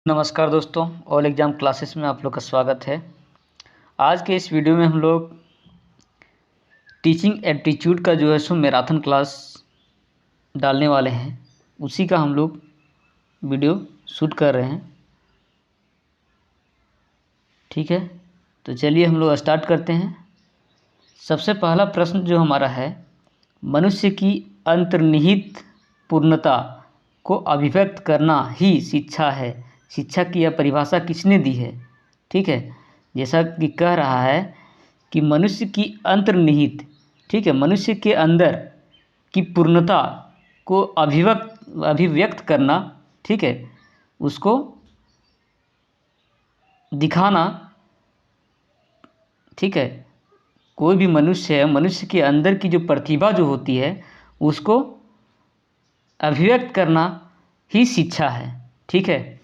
नमस्कार दोस्तों, all exam classes में आप लोग का स्वागत है। आज के इस वीडियो में हम लोग टीचिंग एप्टीट्यूड का जो है सो मैराथन क्लास डालने वाले हैं। उसी का हम लोग वीडियो शूट कर रहे हैं। ठीक है, तो चलिए हम लोग स्टार्ट करते हैं। सबसे पहला प्रश्न जो हमारा है, मनुष्य की अंतर्निहित पूर्णता को अभिव्यक्त करना ही शिक्षा है। शिक्षा की यह परिभाषा किसने दी है? ठीक है, जैसा कि कह रहा है कि मनुष्य की अंतर्निहित, ठीक है, मनुष्य के अंदर की पूर्णता को अभिव्यक्त करना, ठीक है, उसको दिखाना, ठीक है। कोई भी मनुष्य है, मनुष्य के अंदर की जो प्रतिभा जो होती है उसको अभिव्यक्त करना ही शिक्षा है। ठीक है,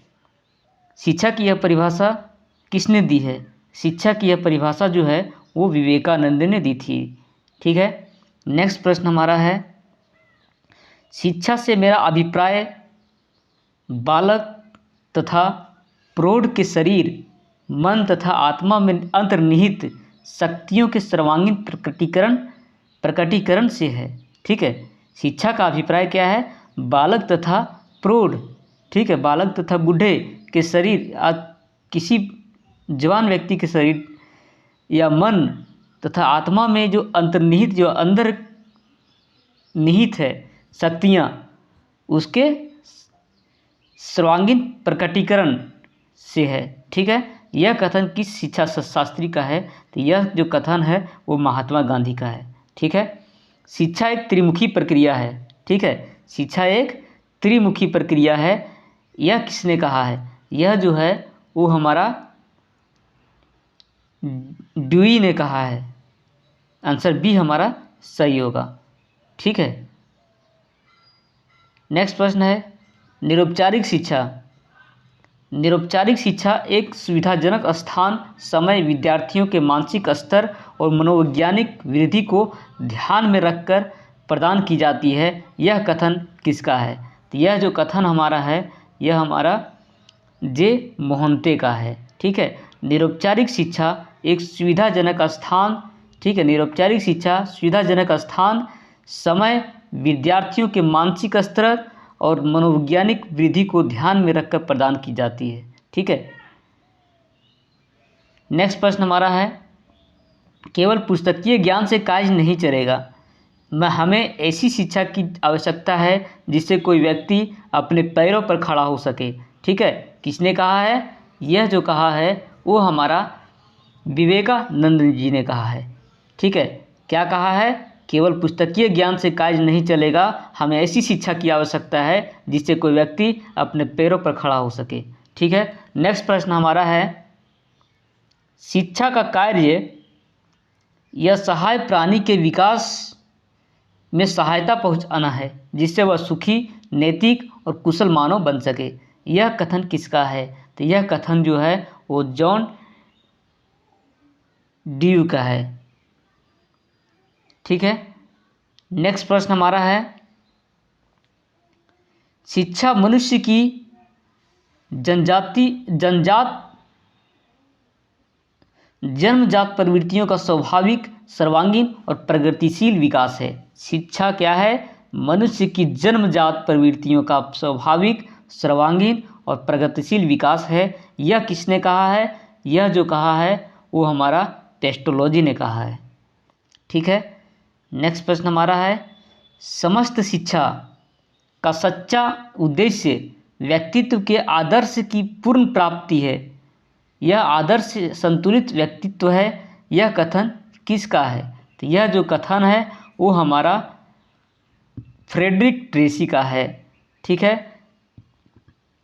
शिक्षा की यह परिभाषा किसने दी है? शिक्षा की यह परिभाषा जो है वो विवेकानंद ने दी थी। ठीक है, नेक्स्ट प्रश्न हमारा है, शिक्षा से मेरा अभिप्राय बालक तथा प्रौढ़ के शरीर, मन तथा आत्मा में अंतर्निहित शक्तियों के सर्वांगीण प्रकटीकरण से है। ठीक है, शिक्षा का अभिप्राय क्या है? बालक तथा प्रौढ़, ठीक है, बालक तथा बूढ़े के शरीर, किसी जवान व्यक्ति के शरीर या मन तथा आत्मा में जो अंतर्निहित, जो अंदर निहित है शक्तियाँ, उसके सर्वांगीण प्रकटीकरण से है। ठीक है, यह कथन किस शिक्षा शास्त्री का है? तो यह जो कथन है वो महात्मा गांधी का है। ठीक है, शिक्षा एक त्रिमुखी प्रक्रिया है। ठीक है, शिक्षा एक त्रिमुखी प्रक्रिया है। यह किसने कहा है? यह जो है वो हमारा ड्यूई ने कहा है। आंसर बी हमारा सही होगा। ठीक है, नेक्स्ट प्रश्न है, निरौपचारिक शिक्षा। निरौपचारिक शिक्षा एक सुविधाजनक स्थान, समय, विद्यार्थियों के मानसिक स्तर और मनोवैज्ञानिक वृद्धि को ध्यान में रखकर प्रदान की जाती है। यह कथन किसका है? तो यह जो कथन हमारा है यह हमारा जे मोहंते का है। ठीक है, निरौपचारिक शिक्षा एक सुविधाजनक स्थान, ठीक है, निरौपचारिक शिक्षा सुविधाजनक स्थान, समय, विद्यार्थियों के मानसिक स्तर और मनोवैज्ञानिक वृद्धि को ध्यान में रखकर प्रदान की जाती है। ठीक है, नेक्स्ट प्रश्न हमारा है, केवल पुस्तकीय ज्ञान से कार्य नहीं चलेगा, हमें ऐसी शिक्षा की आवश्यकता है जिससे कोई व्यक्ति अपने पैरों पर खड़ा हो सके। ठीक है, किसने कहा है? यह जो कहा है वो हमारा विवेकानंद जी ने कहा है। ठीक है, क्या कहा है? केवल पुस्तकीय ज्ञान से कार्य नहीं चलेगा, हमें ऐसी शिक्षा की आवश्यकता है जिससे कोई व्यक्ति अपने पैरों पर खड़ा हो सके। ठीक है, नेक्स्ट प्रश्न हमारा है, शिक्षा का कार्य यह सहाय प्राणी के विकास में सहायता पहुंचाना है जिससे वह सुखी, नैतिक और कुशल मानव बन सके। यह कथन किसका है? तो यह कथन जो है वो जॉन ड्यू का है। ठीक है, नेक्स्ट प्रश्न हमारा है, शिक्षा मनुष्य की जन्मजात प्रवृत्तियों का स्वाभाविक, सर्वांगीण और प्रगतिशील विकास है। शिक्षा क्या है? मनुष्य की जन्मजात प्रवृत्तियों का स्वाभाविक, सर्वांगीण और प्रगतिशील विकास है। यह किसने कहा है? यह जो कहा है वो हमारा पेस्टोलॉजी ने कहा है। ठीक है, नेक्स्ट प्रश्न हमारा है, समस्त शिक्षा का सच्चा उद्देश्य व्यक्तित्व के आदर्श की पूर्ण प्राप्ति है। यह आदर्श संतुलित व्यक्तित्व है। यह कथन किसका है? तो यह जो कथन है वो हमारा फ्रेडरिक ट्रेसी का है। ठीक है,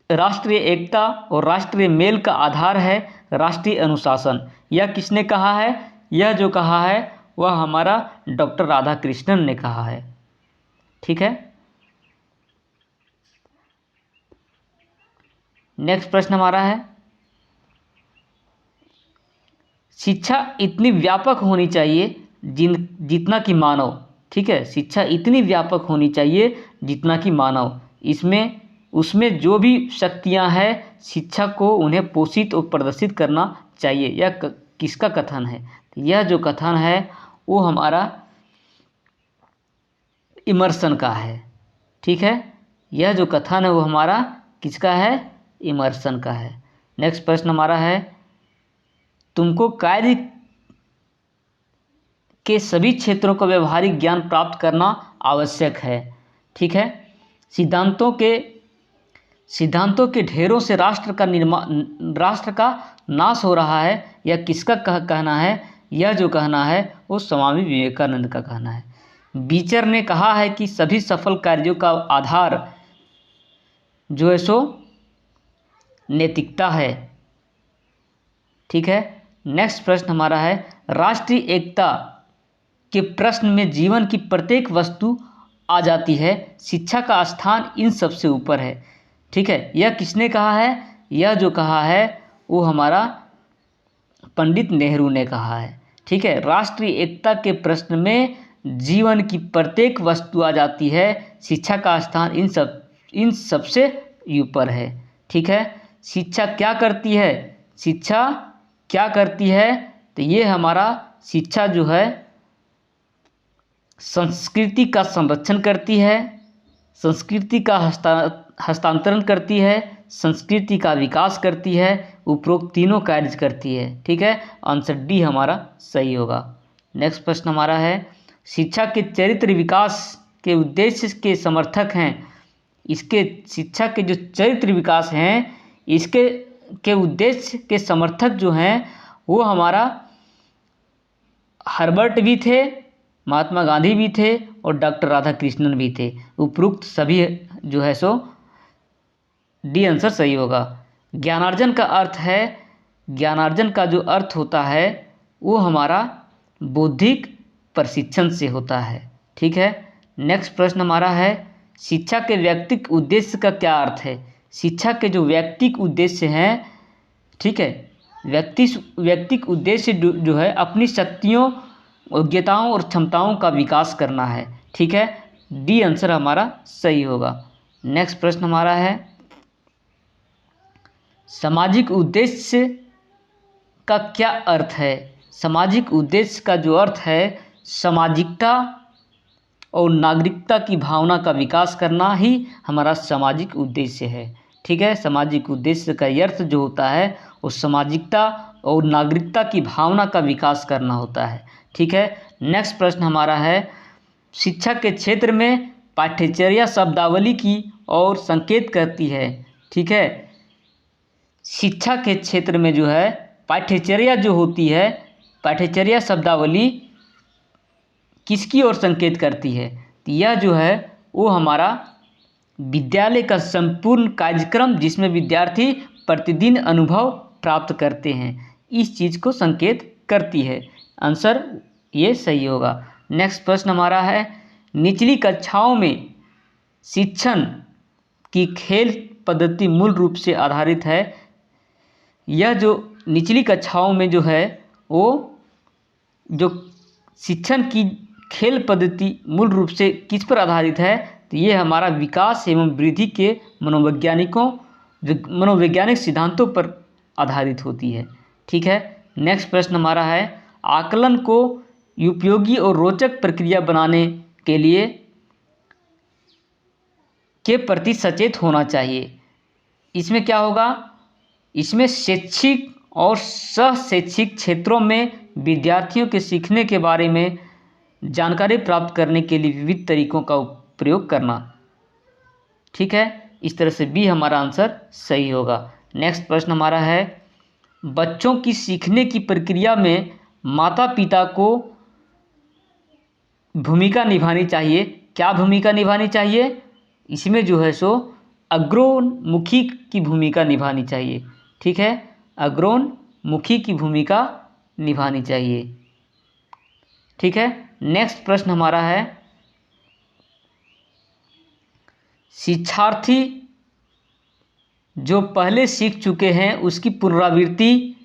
राष्ट्रीय एकता और राष्ट्रीय मेल का आधार है राष्ट्रीय अनुशासन। यह किसने कहा है? यह जो कहा है वह हमारा डॉक्टर राधाकृष्णन ने कहा है। ठीक है, नेक्स्ट प्रश्न हमारा है, शिक्षा इतनी व्यापक होनी चाहिए जितना कि मानव। ठीक है, शिक्षा इतनी व्यापक होनी चाहिए जितना कि मानव। इसमें उसमें जो भी शक्तियां हैं शिक्षा को उन्हें पोषित और प्रदर्शित करना चाहिए। यह किसका कथन है? तो यह जो कथन है वो हमारा इमर्सन का है। ठीक है, यह जो कथन है वो हमारा किसका है? इमर्सन का है। नेक्स्ट प्रश्न हमारा है, तुमको कार्य के सभी क्षेत्रों का व्यवहारिक ज्ञान प्राप्त करना आवश्यक है। ठीक है, सिद्धांतों के ढेरों से राष्ट्र का नाश हो रहा है। यह किसका कहना है? यह जो कहना है वो स्वामी विवेकानंद का कहना है। बीचर ने कहा है कि सभी सफल कार्यों का आधार जो है सो नैतिकता है। ठीक है, नेक्स्ट प्रश्न हमारा है, राष्ट्रीय एकता के प्रश्न में जीवन की प्रत्येक वस्तु आ जाती है, शिक्षा का स्थान इन सबसे ऊपर है। ठीक है, यह किसने कहा है? यह जो कहा है वो हमारा पंडित नेहरू ने कहा है। ठीक है, राष्ट्रीय एकता के प्रश्न में जीवन की प्रत्येक वस्तु आ जाती है, शिक्षा का स्थान इन सबसे ऊपर है। ठीक है, शिक्षा क्या करती है? शिक्षा क्या करती है? तो ये हमारा शिक्षा जो है संस्कृति का संरक्षण करती है, संस्कृति का हस्तांतरण करती है, संस्कृति का विकास करती है, उपरोक्त तीनों कार्य करती है। ठीक है, आंसर डी हमारा सही होगा। नेक्स्ट प्रश्न हमारा है, शिक्षा के चरित्र विकास के उद्देश्य के समर्थक हैं। इसके शिक्षा के जो चरित्र विकास हैं इसके के उद्देश्य के समर्थक जो हैं वो हमारा हर्बर्ट भी थे, महात्मा गांधी भी थे और डॉक्टर राधाकृष्णन भी थे। उपरोक्त सभी जो है सो डी आंसर सही होगा। ज्ञानार्जन का जो अर्थ होता है वो हमारा बौद्धिक प्रशिक्षण से होता है। ठीक है, नेक्स्ट प्रश्न हमारा है, शिक्षा के व्यक्तिक उद्देश्य का क्या अर्थ है? शिक्षा के जो व्यक्तिक उद्देश्य हैं, ठीक है, व्यक्तिक उद्देश्य जो है अपनी शक्तियों, योग्यताओं और क्षमताओं का विकास करना है। ठीक है, डी आंसर हमारा सही होगा। नेक्स्ट प्रश्न हमारा है, सामाजिक उद्देश्य का क्या अर्थ है? सामाजिक उद्देश्य का जो अर्थ है सामाजिकता और नागरिकता की भावना का विकास करना ही हमारा सामाजिक उद्देश्य है। ठीक है, सामाजिक उद्देश्य का अर्थ जो होता है वो सामाजिकता और नागरिकता की भावना का विकास करना होता है। ठीक है, नेक्स्ट प्रश्न हमारा है, शिक्षा के क्षेत्र में पाठ्यचर्या शब्दावली की और संकेत करती है। ठीक है, शिक्षा के क्षेत्र में जो है पाठ्यचर्या जो होती है, पाठ्यचर्या शब्दावली किसकी ओर संकेत करती है? तो यह जो है वो हमारा विद्यालय का संपूर्ण कार्यक्रम जिसमें विद्यार्थी प्रतिदिन अनुभव प्राप्त करते हैं, इस चीज़ को संकेत करती है। आंसर ये सही होगा। नेक्स्ट प्रश्न हमारा है, निचली कक्षाओं में शिक्षण की खेल पद्धति मूल रूप से आधारित है। यह जो निचली कक्षाओं में जो है वो जो शिक्षण की खेल पद्धति मूल रूप से किस पर आधारित है? तो ये हमारा विकास एवं वृद्धि के मनोवैज्ञानिक सिद्धांतों पर आधारित होती है। ठीक है, नेक्स्ट प्रश्न हमारा है, आकलन को उपयोगी और रोचक प्रक्रिया बनाने के लिए के प्रति सचेत होना चाहिए। इसमें क्या होगा? इसमें शैक्षिक और सह-शैक्षिक क्षेत्रों में विद्यार्थियों के सीखने के बारे में जानकारी प्राप्त करने के लिए विविध तरीकों का प्रयोग करना। ठीक है, इस तरह से बी हमारा आंसर सही होगा। नेक्स्ट प्रश्न हमारा है, बच्चों की सीखने की प्रक्रिया में माता पिता को भूमिका निभानी चाहिए। क्या भूमिका निभानी चाहिए? इसमें जो है सो अग्रोन्मुखी की भूमिका निभानी चाहिए। ठीक है, अग्रोन्मुखी की भूमिका निभानी चाहिए। ठीक है, नेक्स्ट प्रश्न हमारा है, शिक्षार्थी जो पहले सीख चुके हैं उसकी पुनरावृत्ति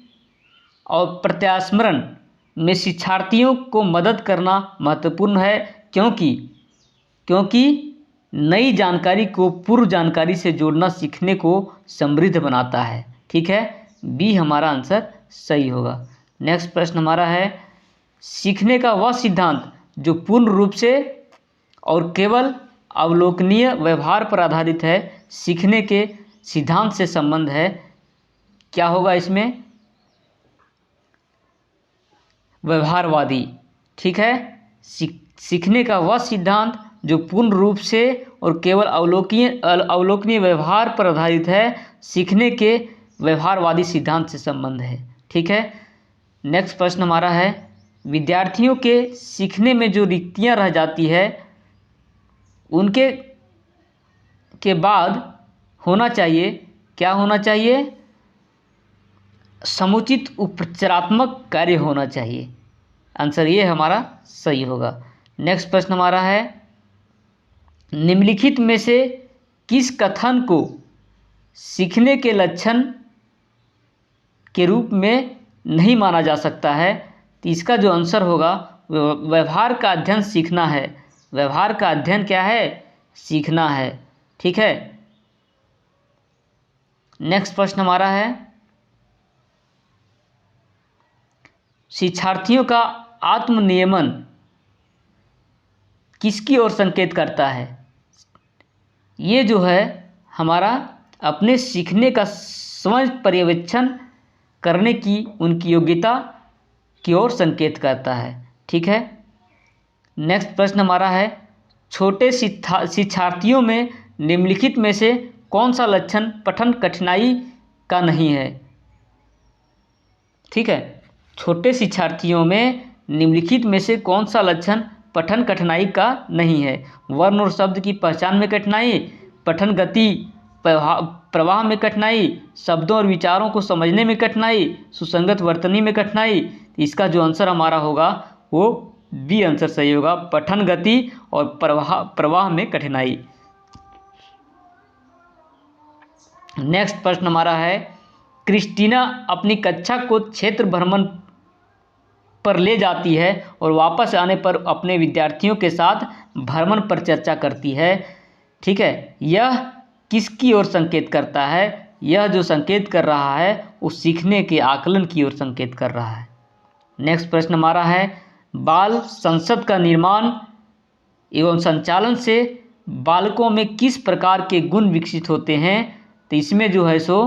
और प्रत्यास्मरण में शिक्षार्थियों को मदद करना महत्वपूर्ण है, क्योंकि नई जानकारी को पूर्व जानकारी से जोड़ना सीखने को समृद्ध बनाता है। ठीक है, बी हमारा आंसर सही होगा। नेक्स्ट प्रश्न हमारा है, सीखने का वह सिद्धांत जो पूर्ण रूप से और केवल अवलोकनीय व्यवहार पर आधारित है, सीखने के सिद्धांत से संबंध है, क्या होगा इसमें? व्यवहारवादी। ठीक है, सीखने का वह सिद्धांत जो पूर्ण रूप से और केवल अवलोकनीय व्यवहार पर आधारित है, सीखने के व्यवहारवादी सिद्धांत से संबंध है। ठीक है, नेक्स्ट प्रश्न हमारा है, विद्यार्थियों के सीखने में जो रिक्तियां रह जाती है उनके के बाद होना चाहिए, क्या होना चाहिए? समुचित उपचारात्मक कार्य होना चाहिए। आंसर ये हमारा सही होगा। नेक्स्ट प्रश्न हमारा है, निम्नलिखित में से किस कथन को सीखने के लक्षण के रूप में नहीं माना जा सकता है? तो इसका जो आंसर होगा, व्यवहार का अध्ययन सीखना है। व्यवहार का अध्ययन क्या है? सीखना है। ठीक है, नेक्स्ट प्रश्न हमारा है, शिक्षार्थियों का आत्मनियमन किसकी ओर संकेत करता है? ये जो है हमारा अपने सीखने का स्वयं पर्यवेक्षण करने की उनकी योग्यता की ओर संकेत करता है। ठीक है, नेक्स्ट प्रश्न हमारा है, छोटे शिक्षार्थियों में निम्नलिखित में से कौन सा लक्षण पठन कठिनाई का नहीं है? ठीक है, छोटे शिक्षार्थियों में निम्नलिखित में से कौन सा लक्षण पठन कठिनाई का नहीं है? वर्ण और शब्द की पहचान में कठिनाई, पठन गति प्रवाह में कठिनाई, शब्दों और विचारों को समझने में कठिनाई, सुसंगत वर्तनी में कठिनाई। इसका जो आंसर हमारा होगा वो बी आंसर सही होगा, पठन गति और प्रवाह में कठिनाई। नेक्स्ट प्रश्न हमारा है, क्रिस्टीना अपनी कक्षा को क्षेत्र भ्रमण पर ले जाती है और वापस आने पर अपने विद्यार्थियों के साथ भ्रमण पर चर्चा करती है। ठीक है, यह किसकी ओर संकेत करता है? यह जो संकेत कर रहा है वो सीखने के आकलन की ओर संकेत कर रहा है। नेक्स्ट प्रश्न हमारा है, बाल संसद का निर्माण एवं संचालन से बालकों में किस प्रकार के गुण विकसित होते हैं? तो इसमें जो है सो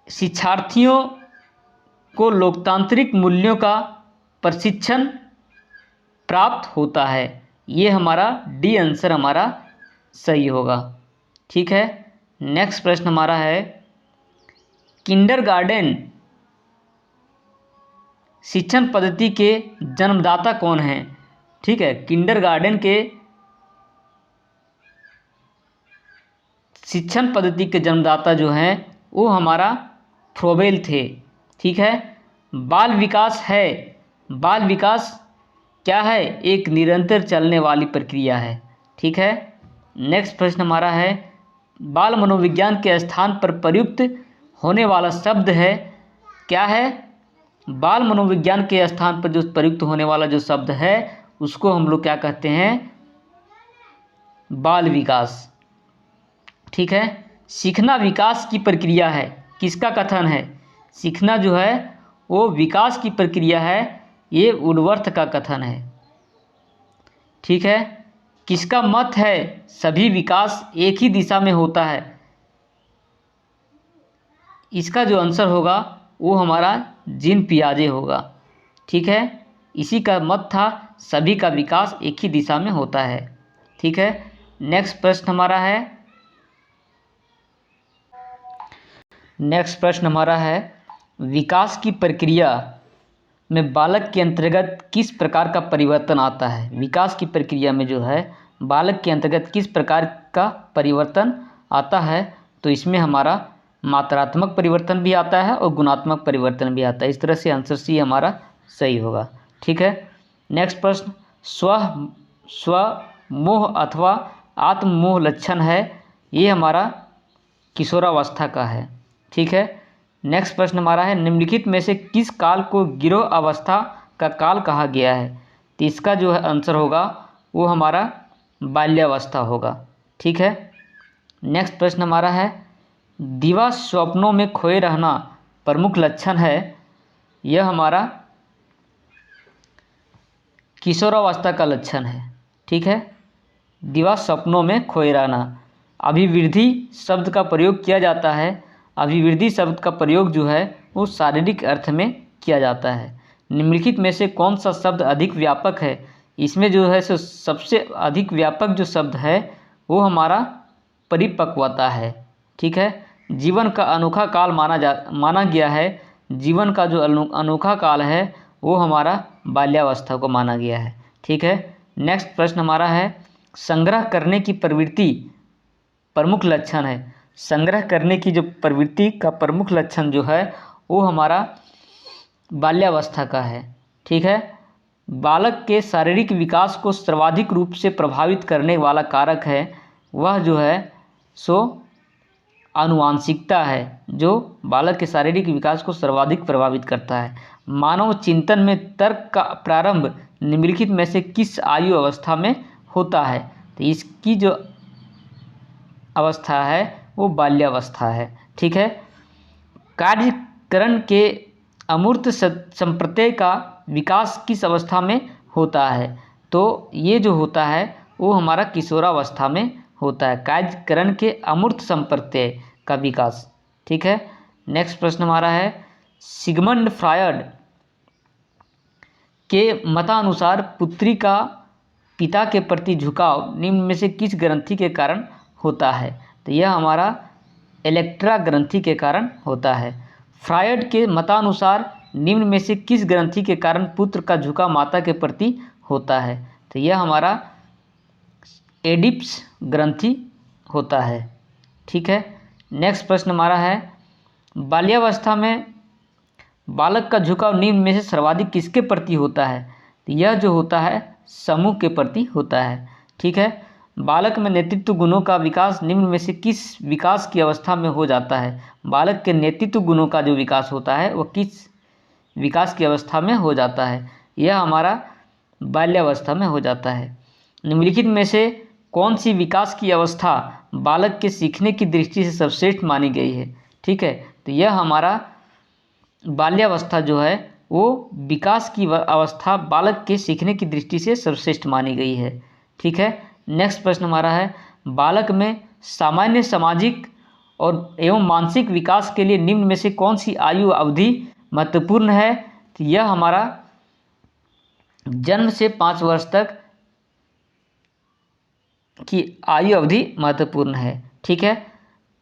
शिक्षार्थियों को लोकतांत्रिक मूल्यों का प्रशिक्षण प्राप्त होता है। ये हमारा डी आंसर हमारा सही होगा। ठीक है, नेक्स्ट प्रश्न हमारा है, किंडरगार्टन शिक्षण पद्धति के जन्मदाता कौन हैं? ठीक है, किंडरगार्टन के शिक्षण पद्धति के जन्मदाता जो हैं वो हमारा फ्रोबेल थे। ठीक है, बाल विकास है, बाल विकास क्या है? एक निरंतर चलने वाली प्रक्रिया है। ठीक है, नेक्स्ट प्रश्न हमारा है, बाल मनोविज्ञान के स्थान पर प्रयुक्त होने वाला शब्द है, क्या है? बाल मनोविज्ञान के स्थान पर जो प्रयुक्त होने वाला जो शब्द है उसको हम लोग क्या कहते हैं? बाल विकास। ठीक है, सीखना विकास की प्रक्रिया है, किसका कथन है? सीखना जो है वो विकास की प्रक्रिया है, ये वुडवर्थ का कथन है। ठीक है, किसका मत है? सभी विकास एक ही दिशा में होता है। इसका जो आंसर होगा वो हमारा जीन पियाजे होगा। ठीक है, इसी का मत था, सभी का विकास एक ही दिशा में होता है। ठीक है, नेक्स्ट प्रश्न हमारा है, नेक्स्ट प्रश्न हमारा है, विकास की प्रक्रिया में बालक के अंतर्गत किस प्रकार का परिवर्तन आता है? विकास की प्रक्रिया में जो है बालक के अंतर्गत किस प्रकार का परिवर्तन आता है? तो इसमें हमारा मात्रात्मक परिवर्तन भी आता है और गुणात्मक परिवर्तन भी आता है। इस तरह से आंसर सी हमारा सही होगा। ठीक है, नेक्स्ट प्रश्न, स्वमोह अथवा आत्ममोह लक्षण है, ये हमारा किशोरावस्था का है। ठीक है, नेक्स्ट प्रश्न हमारा है, निम्नलिखित में से किस काल को गिरोह अवस्था का काल कहा गया है? तो इसका जो है आंसर होगा वो हमारा बाल्यावस्था होगा। ठीक है। नेक्स्ट प्रश्न हमारा है, दिवा स्वप्नों में खोए रहना प्रमुख लक्षण है। यह हमारा किशोरावस्था का लक्षण है। ठीक है। दिवा स्वप्नों में खोए रहना। अभिवृद्धि शब्द का प्रयोग किया जाता है। अभिवृद्धि शब्द का प्रयोग जो है वो शारीरिक अर्थ में किया जाता है। निम्नलिखित में से कौन सा शब्द अधिक व्यापक है? इसमें जो है सो सबसे अधिक व्यापक जो शब्द है वो हमारा परिपक्वता है। ठीक है। जीवन का अनोखा काल माना गया है। जीवन का जो अनोखा काल है वो हमारा बाल्यावस्था को माना गया है। ठीक है। नेक्स्ट प्रश्न हमारा है, संग्रह करने की प्रवृत्ति प्रमुख लक्षण है। संग्रह करने की जो प्रवृत्ति का प्रमुख लक्षण जो है वो हमारा बाल्यावस्था का है। ठीक है। बालक के शारीरिक विकास को सर्वाधिक रूप से प्रभावित करने वाला कारक है वह जो है सो आनुवांशिकता है, जो बालक के शारीरिक विकास को सर्वाधिक प्रभावित करता है। मानव चिंतन में तर्क का प्रारंभ निम्नलिखित में से किस आयु अवस्था में होता है? तो इसकी जो अवस्था है वो बाल्यावस्था है। ठीक है। कार्यकरण के अमूर्त संप्रत्यय का विकास किस अवस्था में होता है? तो ये जो होता है वो हमारा किशोरावस्था में होता है, कार्यकरण के अमूर्त संप्रत्यय का विकास। ठीक है। नेक्स्ट प्रश्न हमारा है, सिगमंड फ्रायड के मतानुसार पुत्री का पिता के प्रति झुकाव निम्न में से किस ग्रंथि के कारण होता है? तो यह हमारा इलेक्ट्रा ग्रंथि के कारण होता है। फ्रायड के मतानुसार निम्न में से किस ग्रंथि के कारण पुत्र का झुकाव माता के प्रति होता है? तो यह हमारा एडिप्स ग्रंथि होता है। ठीक है। नेक्स्ट प्रश्न हमारा है, बाल्यावस्था में बालक का झुकाव निम्न में से सर्वाधिक किसके प्रति होता है? तो यह जो होता है समूह के प्रति होता है। ठीक है। बालक में नेतृत्व गुणों का विकास निम्न में से किस विकास की अवस्था में हो जाता है? बालक के नेतृत्व गुणों का जो विकास होता है वह किस विकास की अवस्था में हो जाता है? यह हमारा बाल्यावस्था में हो जाता है। निम्नलिखित में से कौन सी विकास की अवस्था बालक के सीखने की दृष्टि से सर्वश्रेष्ठ मानी गई है? ठीक है। तो यह हमारा बाल्यावस्था जो है वो विकास की अवस्था बालक के सीखने की दृष्टि से सर्वश्रेष्ठ मानी गई है। ठीक है। नेक्स्ट प्रश्न हमारा है, बालक में सामान्य सामाजिक और एवं मानसिक विकास के लिए निम्न में से कौन सी आयु अवधि महत्वपूर्ण है? तो यह हमारा जन्म से 5 वर्ष तक की आयु अवधि महत्वपूर्ण है। ठीक है।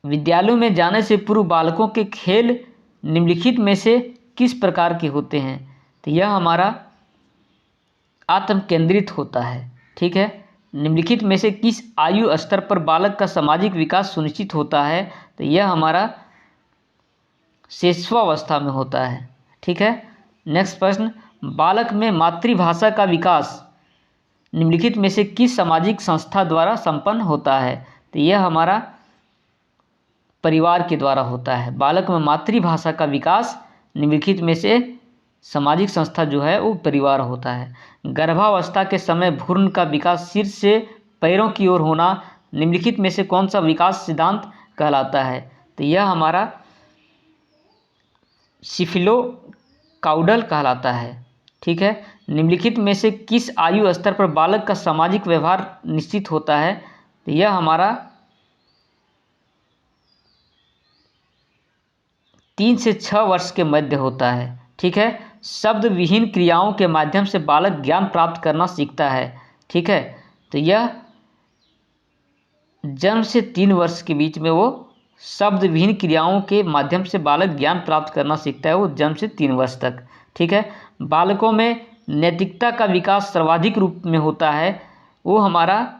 विद्यालयों में जाने से पूर्व बालकों के खेल निम्नलिखित में से किस प्रकार के होते हैं? तो यह हमारा आत्म केंद्रित होता है। ठीक है। निम्नलिखित में से किस आयु स्तर पर बालक का सामाजिक विकास सुनिश्चित होता है? तो यह हमारा शैशवावस्था में होता है। ठीक है। नेक्स्ट प्रश्न, बालक में मातृभाषा का विकास निम्नलिखित में से किस सामाजिक संस्था द्वारा संपन्न होता है? तो यह हमारा परिवार के द्वारा होता है। बालक में मातृभाषा का विकास निम्नलिखित में से सामाजिक संस्था जो है वो परिवार होता है। गर्भावस्था के समय भ्रूण का विकास सिर से पैरों की ओर होना निम्नलिखित में से कौन सा विकास सिद्धांत कहलाता है? तो यह हमारा सिफिलोकाउडल कहलाता है। ठीक है। निम्नलिखित में से किस आयु स्तर पर बालक का सामाजिक व्यवहार निश्चित होता है? तो यह हमारा 3 से 6 वर्ष के मध्य होता है। ठीक है। शब्द विहीन क्रियाओं के माध्यम से बालक ज्ञान प्राप्त करना सीखता है। ठीक है। तो यह जन्म से 3 वर्ष के बीच में वो शब्द विहीन क्रियाओं के माध्यम से बालक ज्ञान प्राप्त करना सीखता है, वो जन्म से 3 वर्ष तक। ठीक है। बालकों में नैतिकता का विकास सर्वाधिक रूप में होता है, वो हमारा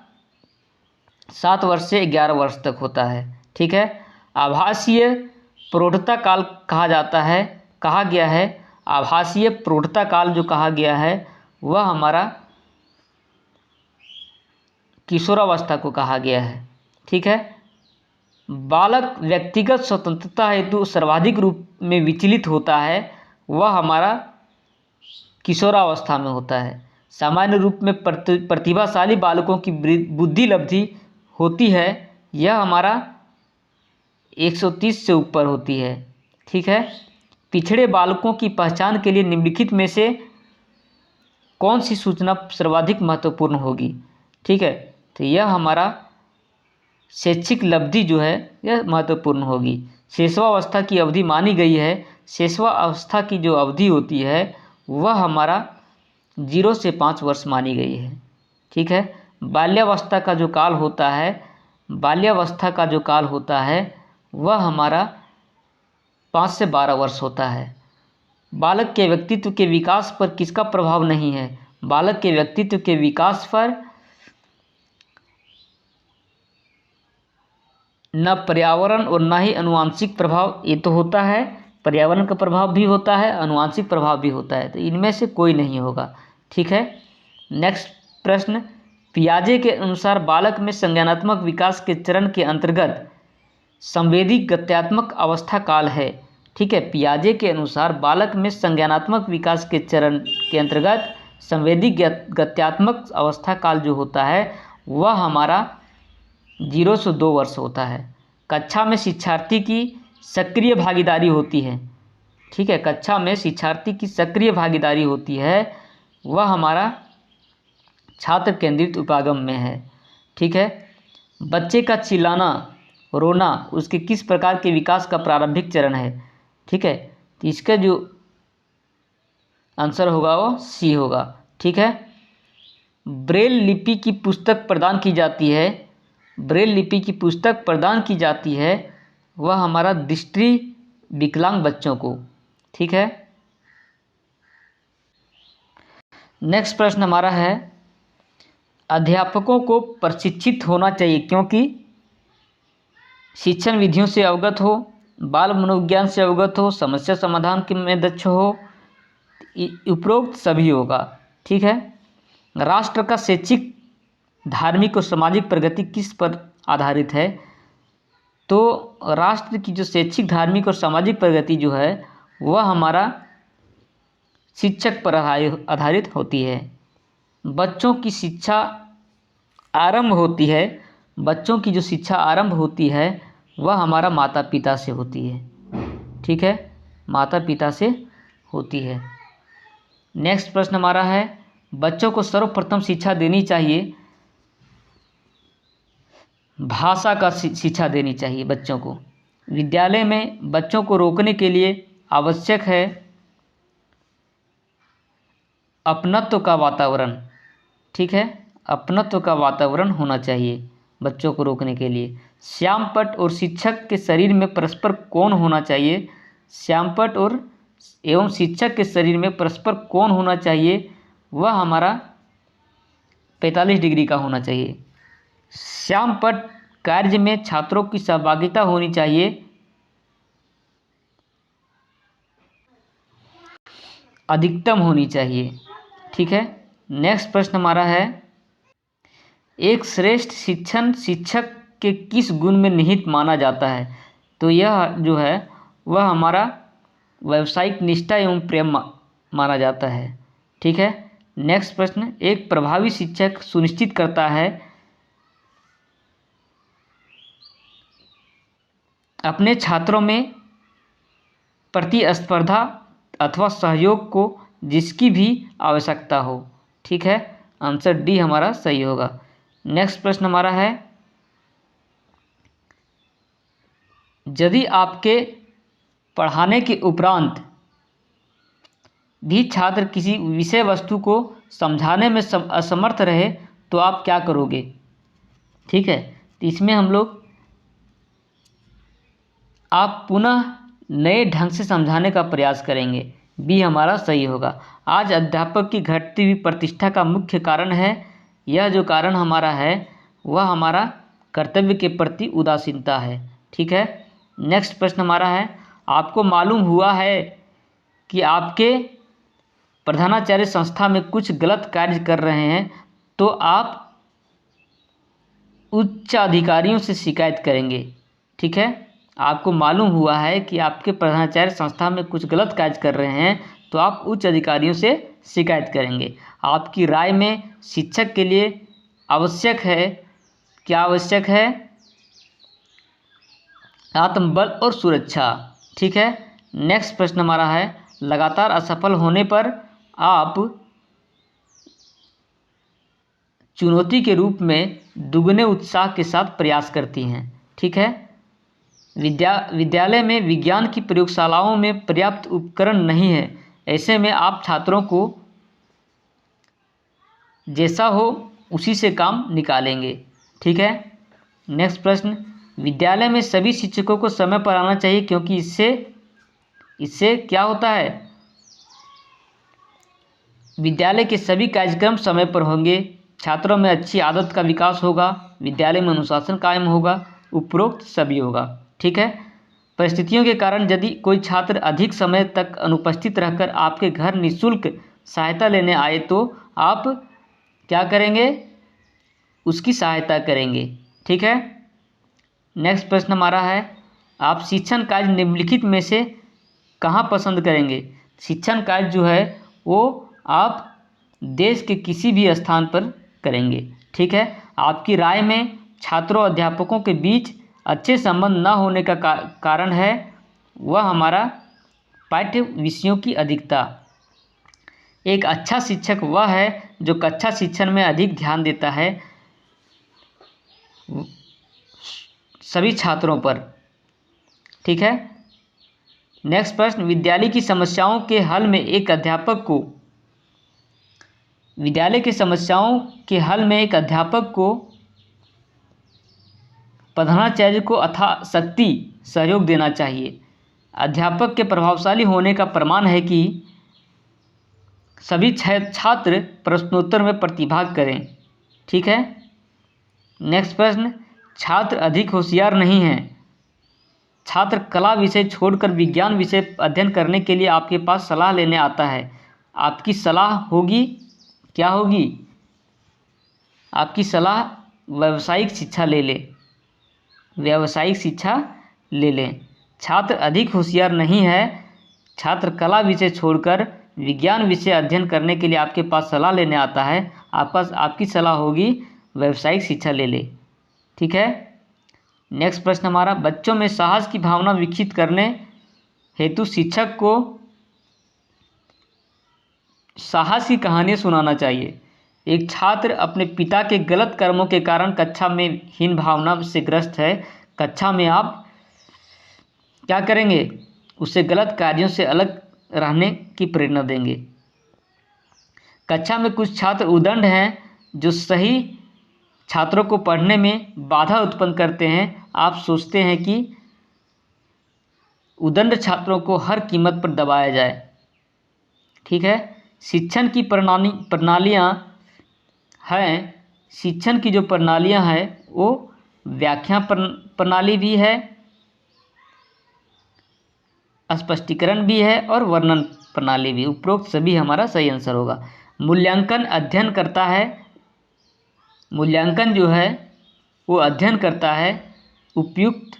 7 वर्ष से 11 वर्ष तक होता है। ठीक है। आभासीय प्रौढ़ता काल कहा गया है। आभासीय प्रौढ़ता काल जो कहा गया है वह हमारा किशोरावस्था को कहा गया है। ठीक है। बालक व्यक्तिगत स्वतंत्रता हेतु सर्वाधिक रूप में विचलित होता है, वह हमारा किशोरावस्था में होता है। सामान्य रूप में प्रतिभाशाली बालकों की बुद्धि लब्धि होती है, यह हमारा 130 से ऊपर होती है। ठीक है। पिछड़े बालकों की पहचान के लिए निम्नलिखित में से कौन सी सूचना सर्वाधिक महत्वपूर्ण होगी? ठीक है, तो यह हमारा शैक्षिक लब्धि जो है यह महत्वपूर्ण होगी। शैशवावस्था की अवधि मानी गई है। शैशवावस्था की जो अवधि होती है वह हमारा 0 से 5 वर्ष मानी गई है। ठीक है। बाल्यावस्था का जो काल होता है, बाल्यावस्था का जो काल होता है वह हमारा 5 से 12 वर्ष होता है। बालक के व्यक्तित्व के विकास पर किसका प्रभाव नहीं है? बालक के व्यक्तित्व के विकास पर न पर्यावरण और न ही अनुवांशिक प्रभाव, ये तो होता है, पर्यावरण का प्रभाव भी होता है, अनुवांशिक प्रभाव भी होता है, तो इनमें से कोई नहीं होगा। ठीक है। नेक्स्ट प्रश्न, पियाजे के अनुसार बालक में संज्ञानात्मक विकास के चरण के अंतर्गत संवेदी गत्यात्मक अवस्था काल है। ठीक है। पियाजे के अनुसार बालक में संज्ञानात्मक विकास के चरण के अंतर्गत संवेदी गत्यात्मक अवस्था काल जो होता है वह हमारा 0 से 2 वर्ष होता है। कक्षा में शिक्षार्थी की सक्रिय भागीदारी होती है। ठीक है। कक्षा में शिक्षार्थी की सक्रिय भागीदारी होती है, वह हमारा छात्र केंद्रित उपागम में है। ठीक है। बच्चे का चिल्लाना, रोना उसके किस प्रकार के विकास का प्रारंभिक चरण है? ठीक है, तो इसका जो आंसर होगा वो सी होगा। ठीक है। ब्रेल लिपि की पुस्तक प्रदान की जाती है, ब्रेल लिपि की पुस्तक प्रदान की जाती है वह हमारा दृष्टि विकलांग बच्चों को। ठीक है। नेक्स्ट प्रश्न हमारा है, अध्यापकों को प्रशिक्षित होना चाहिए क्योंकि शिक्षण विधियों से अवगत हो, बाल मनोविज्ञान से अवगत हो, समस्या समाधान में दक्ष हो, उपरोक्त सभी होगा। ठीक है। राष्ट्र का शैक्षिक, धार्मिक और सामाजिक प्रगति किस पर आधारित है? तो राष्ट्र की जो शैक्षिक, धार्मिक और सामाजिक प्रगति जो है वह हमारा शिक्षक पर आधारित होती है। बच्चों की शिक्षा आरंभ होती है, बच्चों की जो शिक्षा आरंभ होती है वह हमारा माता पिता से होती है। ठीक है, माता पिता से होती है। नेक्स्ट प्रश्न हमारा है, बच्चों को सर्वप्रथम शिक्षा देनी चाहिए, भाषा का शिक्षा देनी चाहिए बच्चों को। विद्यालय में बच्चों को रोकने के लिए आवश्यक है अपनत्व का वातावरण। ठीक है, अपनत्व का वातावरण होना चाहिए बच्चों को रोकने के लिए। श्यामपट्ट और शिक्षक के शरीर में परस्पर कोण होना चाहिए, श्यामपट्ट और एवं शिक्षक के शरीर में परस्पर कोण होना चाहिए, वह हमारा 45 डिग्री का होना चाहिए। श्यामपट्ट कार्य में छात्रों की सहभागिता होनी चाहिए, अधिकतम होनी चाहिए। ठीक है। नेक्स्ट प्रश्न हमारा है, एक श्रेष्ठ शिक्षक के किस गुण में निहित माना जाता है? तो यह जो है वह हमारा व्यावसायिक निष्ठा एवं प्रेम माना जाता है। ठीक है। नेक्स्ट प्रश्न, एक प्रभावी शिक्षक सुनिश्चित करता है अपने छात्रों में प्रतिस्पर्धा अथवा सहयोग को जिसकी भी आवश्यकता हो। ठीक है, आंसर डी हमारा सही होगा। नेक्स्ट प्रश्न हमारा है, यदि आपके पढ़ाने के उपरांत भी छात्र किसी विषय वस्तु को समझाने में असमर्थ रहे तो आप क्या करोगे? ठीक है, तो इसमें हम लोग आप पुनः नए ढंग से समझाने का प्रयास करेंगे, बी हमारा सही होगा। आज अध्यापक की घटती हुई प्रतिष्ठा का मुख्य कारण है, यह जो कारण हमारा है वह हमारा कर्तव्य के प्रति उदासीनता है। ठीक है। नेक्स्ट प्रश्न हमारा है, आपको मालूम हुआ है कि आपके प्रधानाचार्य संस्था में कुछ गलत कार्य कर रहे हैं तो आप उच्च अधिकारियों से शिकायत करेंगे। ठीक है, आपको मालूम हुआ है कि आपके प्रधानाचार्य संस्था में कुछ गलत कार्य कर रहे हैं तो आप उच्च अधिकारियों से शिकायत करेंगे। आपकी राय में शिक्षक के लिए आवश्यक है, क्या आवश्यक है? आत्मबल और सुरक्षा। ठीक है। नेक्स्ट प्रश्न हमारा है, लगातार असफल होने पर आप चुनौती के रूप में दुगने उत्साह के साथ प्रयास करती हैं। ठीक है। विद्यालय में विज्ञान की प्रयोगशालाओं में पर्याप्त उपकरण नहीं है, ऐसे में आप छात्रों को जैसा हो उसी से काम निकालेंगे। ठीक है। नेक्स्ट प्रश्न, विद्यालय में सभी शिक्षकों को समय पर आना चाहिए क्योंकि इससे क्या होता है? विद्यालय के सभी कार्यक्रम समय पर होंगे, छात्रों में अच्छी आदत का विकास होगा, विद्यालय में अनुशासन कायम होगा, उपरोक्त सभी होगा। ठीक है। परिस्थितियों के कारण यदि कोई छात्र अधिक समय तक अनुपस्थित रहकर आपके घर निःशुल्क सहायता लेने आए तो आप क्या करेंगे? उसकी सहायता करेंगे। ठीक है। नेक्स्ट प्रश्न हमारा है, आप शिक्षण कार्य निम्नलिखित में से कहाँ पसंद करेंगे? शिक्षण कार्य जो है वो आप देश के किसी भी स्थान पर करेंगे। ठीक है। आपकी राय में छात्रों और अध्यापकों के बीच अच्छे संबंध न होने का कारण है वह हमारा पाठ्य विषयों की अधिकता। एक अच्छा शिक्षक वह है जो कक्षा शिक्षण में अधिक ध्यान देता है सभी छात्रों पर। ठीक है। नेक्स्ट प्रश्न, विद्यालय की समस्याओं के हल में एक अध्यापक को प्रधानाचार्य को यथाशक्ति सहयोग देना चाहिए। अध्यापक के प्रभावशाली होने का प्रमाण है कि सभी छात्र प्रश्नोत्तर में प्रतिभाग करें। ठीक है। नेक्स्ट प्रश्न, छात्र अधिक होशियार नहीं हैं। छात्र कला विषय छोड़कर विज्ञान विषय अध्ययन करने के लिए आपके पास सलाह लेने आता है। आपकी सलाह होगी, क्या होगी? आपकी सलाह व्यावसायिक शिक्षा ले लें। छात्र अधिक होशियार नहीं है। छात्र कला विषय छोड़कर विज्ञान विषय अध्ययन करने के लिए आपके पास सलाह लेने आता है। आपकी सलाह होगी व्यावसायिक शिक्षा ले ले। ठीक है। नेक्स्ट प्रश्न हमारा, बच्चों में साहस की भावना विकसित करने हेतु शिक्षक को साहस की कहानियाँ सुनाना चाहिए। एक छात्र अपने पिता के गलत कर्मों के कारण कक्षा में हीन भावना से ग्रस्त है। कक्षा में आप क्या करेंगे? उसे गलत कार्यों से अलग रहने की प्रेरणा देंगे। कक्षा में कुछ छात्र उद्दंड हैं जो सही छात्रों को पढ़ने में बाधा उत्पन्न करते हैं। आप सोचते हैं कि उद्दंड छात्रों को हर कीमत पर दबाया जाए। ठीक है। शिक्षण की जो प्रणालियां हैं वो व्याख्या प्रणाली भी है, स्पष्टीकरण भी है और वर्णन प्रणाली भी। उपरोक्त सभी हमारा सही आंसर होगा। मूल्यांकन जो है वो अध्ययन करता है उपयुक्त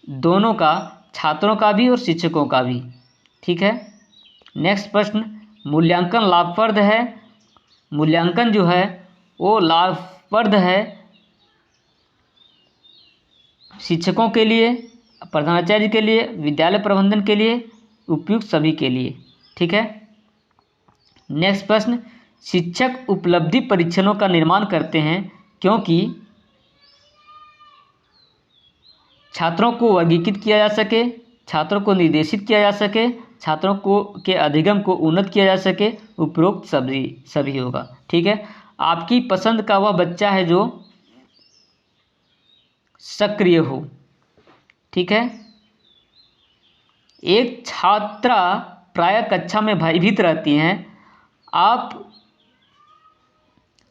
दोनों का, छात्रों का भी और शिक्षकों का भी। ठीक है। नेक्स्ट प्रश्न, मूल्यांकन लाभप्रद है। मूल्यांकन जो है वो लाभप्रद है शिक्षकों के लिए, प्रधानाचार्य के लिए, विद्यालय प्रबंधन के लिए, उपयुक्त सभी के लिए। ठीक है। नेक्स्ट प्रश्न, शिक्षक उपलब्धि परीक्षणों का निर्माण करते हैं क्योंकि छात्रों को वर्गीकृत किया जा सके, छात्रों को निर्देशित किया जा सके, छात्रों के अधिगम को उन्नत किया जा सके। उपरोक्त सभी होगा। ठीक है। आपकी पसंद का वह बच्चा है जो सक्रिय हो। ठीक है। एक छात्रा प्रायः कक्षा में भयभीत रहती हैं। आप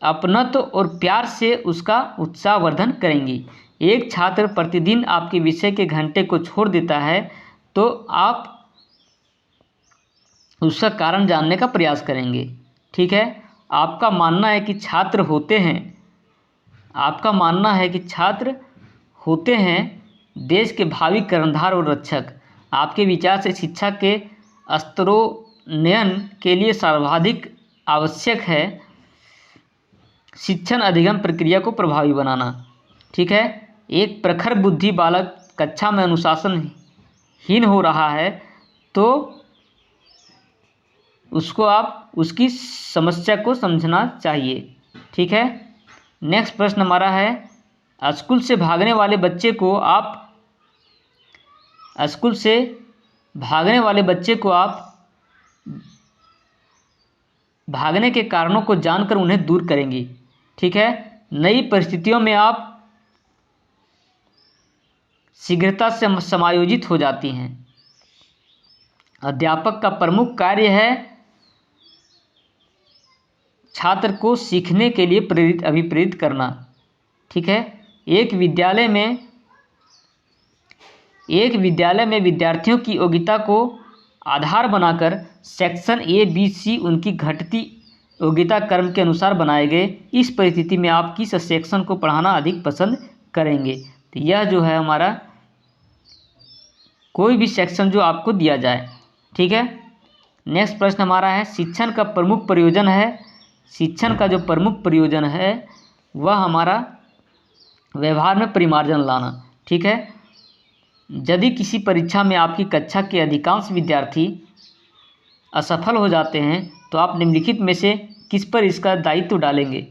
अपनत्व और प्यार से उसका उत्साहवर्धन करेंगी। एक छात्र प्रतिदिन आपके विषय के घंटे को छोड़ देता है तो आप उसका कारण जानने का प्रयास करेंगे। ठीक है। आपका मानना है कि छात्र होते हैं देश के भावी कर्णधार और रक्षक। आपके विचार से शिक्षा के स्तरोन्नयन के लिए सर्वाधिक आवश्यक है शिक्षण अधिगम प्रक्रिया को प्रभावी बनाना। ठीक है, एक प्रखर बुद्धि बालक कक्षा में अनुशासनहीन हो रहा है तो उसको आप उसकी समस्या को समझना चाहिए। ठीक है, नेक्स्ट प्रश्न हमारा है, स्कूल से भागने वाले बच्चे को आप भागने के कारणों को जानकर उन्हें दूर करेंगी। ठीक है, नई परिस्थितियों में आप शीघ्रता से समायोजित हो जाती हैं। अध्यापक का प्रमुख कार्य है छात्र को सीखने के लिए अभिप्रेरित करना। ठीक है, एक विद्यालय में विद्यार्थियों की योग्यता को आधार बनाकर सेक्शन ए बी सी उनकी घटती योग्यता क्रम के अनुसार बनाए गए। इस परिस्थिति में आप किस सेक्शन को पढ़ाना अधिक पसंद करेंगे? तो यह जो है हमारा कोई भी सेक्शन जो आपको दिया जाए। ठीक है, नेक्स्ट प्रश्न हमारा है, शिक्षण का जो प्रमुख प्रयोजन है वह हमारा व्यवहार में परिमार्जन लाना। ठीक है, यदि किसी परीक्षा में आपकी कक्षा के अधिकांश विद्यार्थी असफल हो जाते हैं तो आप निम्नलिखित में से किस पर इसका दायित्व डालेंगे?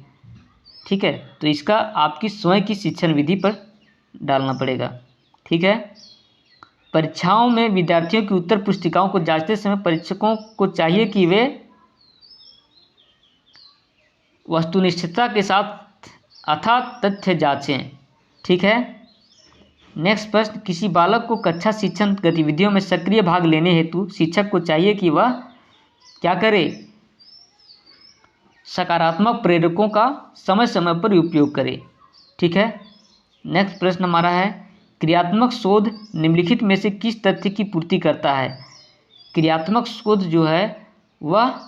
ठीक है, तो इसका आपकी स्वयं की शिक्षण विधि पर डालना पड़ेगा। ठीक है, परीक्षाओं में विद्यार्थियों की उत्तर पुस्तिकाओं को जांचते समय परीक्षकों को चाहिए कि वे वस्तुनिष्ठता के साथ अथाह तथ्य जांचें। ठीक है, नेक्स्ट प्रश्न, किसी बालक को कक्षा शिक्षण गतिविधियों में सक्रिय भाग लेने हेतु शिक्षक को चाहिए कि वह क्या करे? सकारात्मक प्रेरकों का समय समय पर उपयोग करे। ठीक है, नेक्स्ट प्रश्न हमारा है, क्रियात्मक शोध निम्नलिखित में से किस तथ्य की पूर्ति करता है? क्रियात्मक शोध जो है वह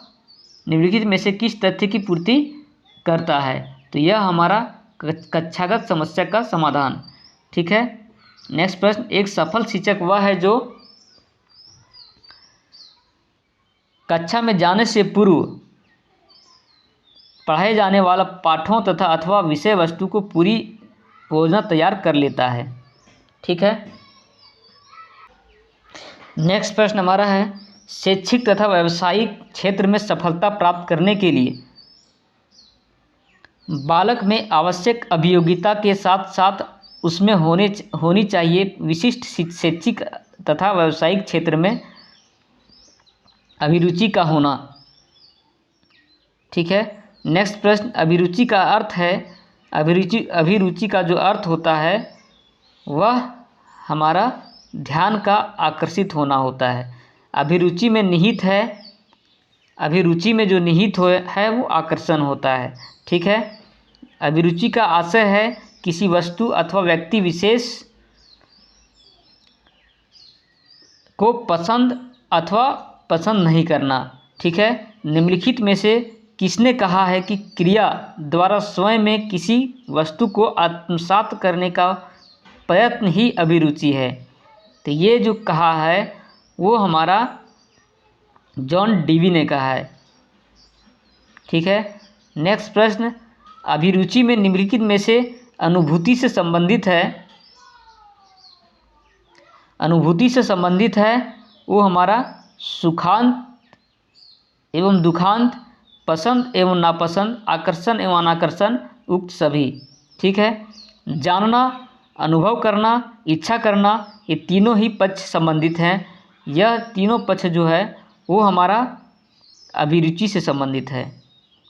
निम्नलिखित में से किस तथ्य की पूर्ति करता है? तो यह हमारा कक्षागत समस्या का समाधान। ठीक है, नेक्स्ट प्रश्न, एक सफल शिक्षक वह है जो कक्षा में जाने से पूर्व पढ़ाए जाने वाला पाठों तथा अथवा विषय वस्तु को पूरी योजना तैयार कर लेता है। ठीक है, नेक्स्ट प्रश्न हमारा है, शैक्षिक तथा व्यावसायिक क्षेत्र में सफलता प्राप्त करने के लिए बालक में आवश्यक अभियोगिता के साथ साथ उसमें होनी चाहिए विशिष्ट शैक्षिक तथा व्यावसायिक क्षेत्र में अभिरुचि का होना। ठीक है, नेक्स्ट प्रश्न, अभिरुचि का अर्थ है अभिरुचि का जो अर्थ होता है वह हमारा ध्यान का आकर्षित होना होता है। अभिरुचि में जो निहित है वो आकर्षण होता है। ठीक है, अभिरुचि का आशय है किसी वस्तु अथवा व्यक्ति विशेष को पसंद अथवा पसंद नहीं करना। ठीक है, निम्नलिखित में से किसने कहा है कि क्रिया द्वारा स्वयं में किसी वस्तु को आत्मसात करने का प्रयत्न ही अभिरुचि है? तो ये जो कहा है वो हमारा जॉन डीवी ने कहा है। ठीक है, नेक्स्ट प्रश्न, अभिरुचि में निम्नलिखित में से अनुभूति से संबंधित है वो हमारा सुखांत एवं दुखांत, पसंद एवं नापसंद, आकर्षण एवं अनाकर्षण, उक्त सभी। ठीक है, जानना, अनुभव करना, इच्छा करना, ये तीनों ही पक्ष संबंधित हैं। यह तीनों पक्ष जो है वो हमारा अभिरुचि से संबंधित है।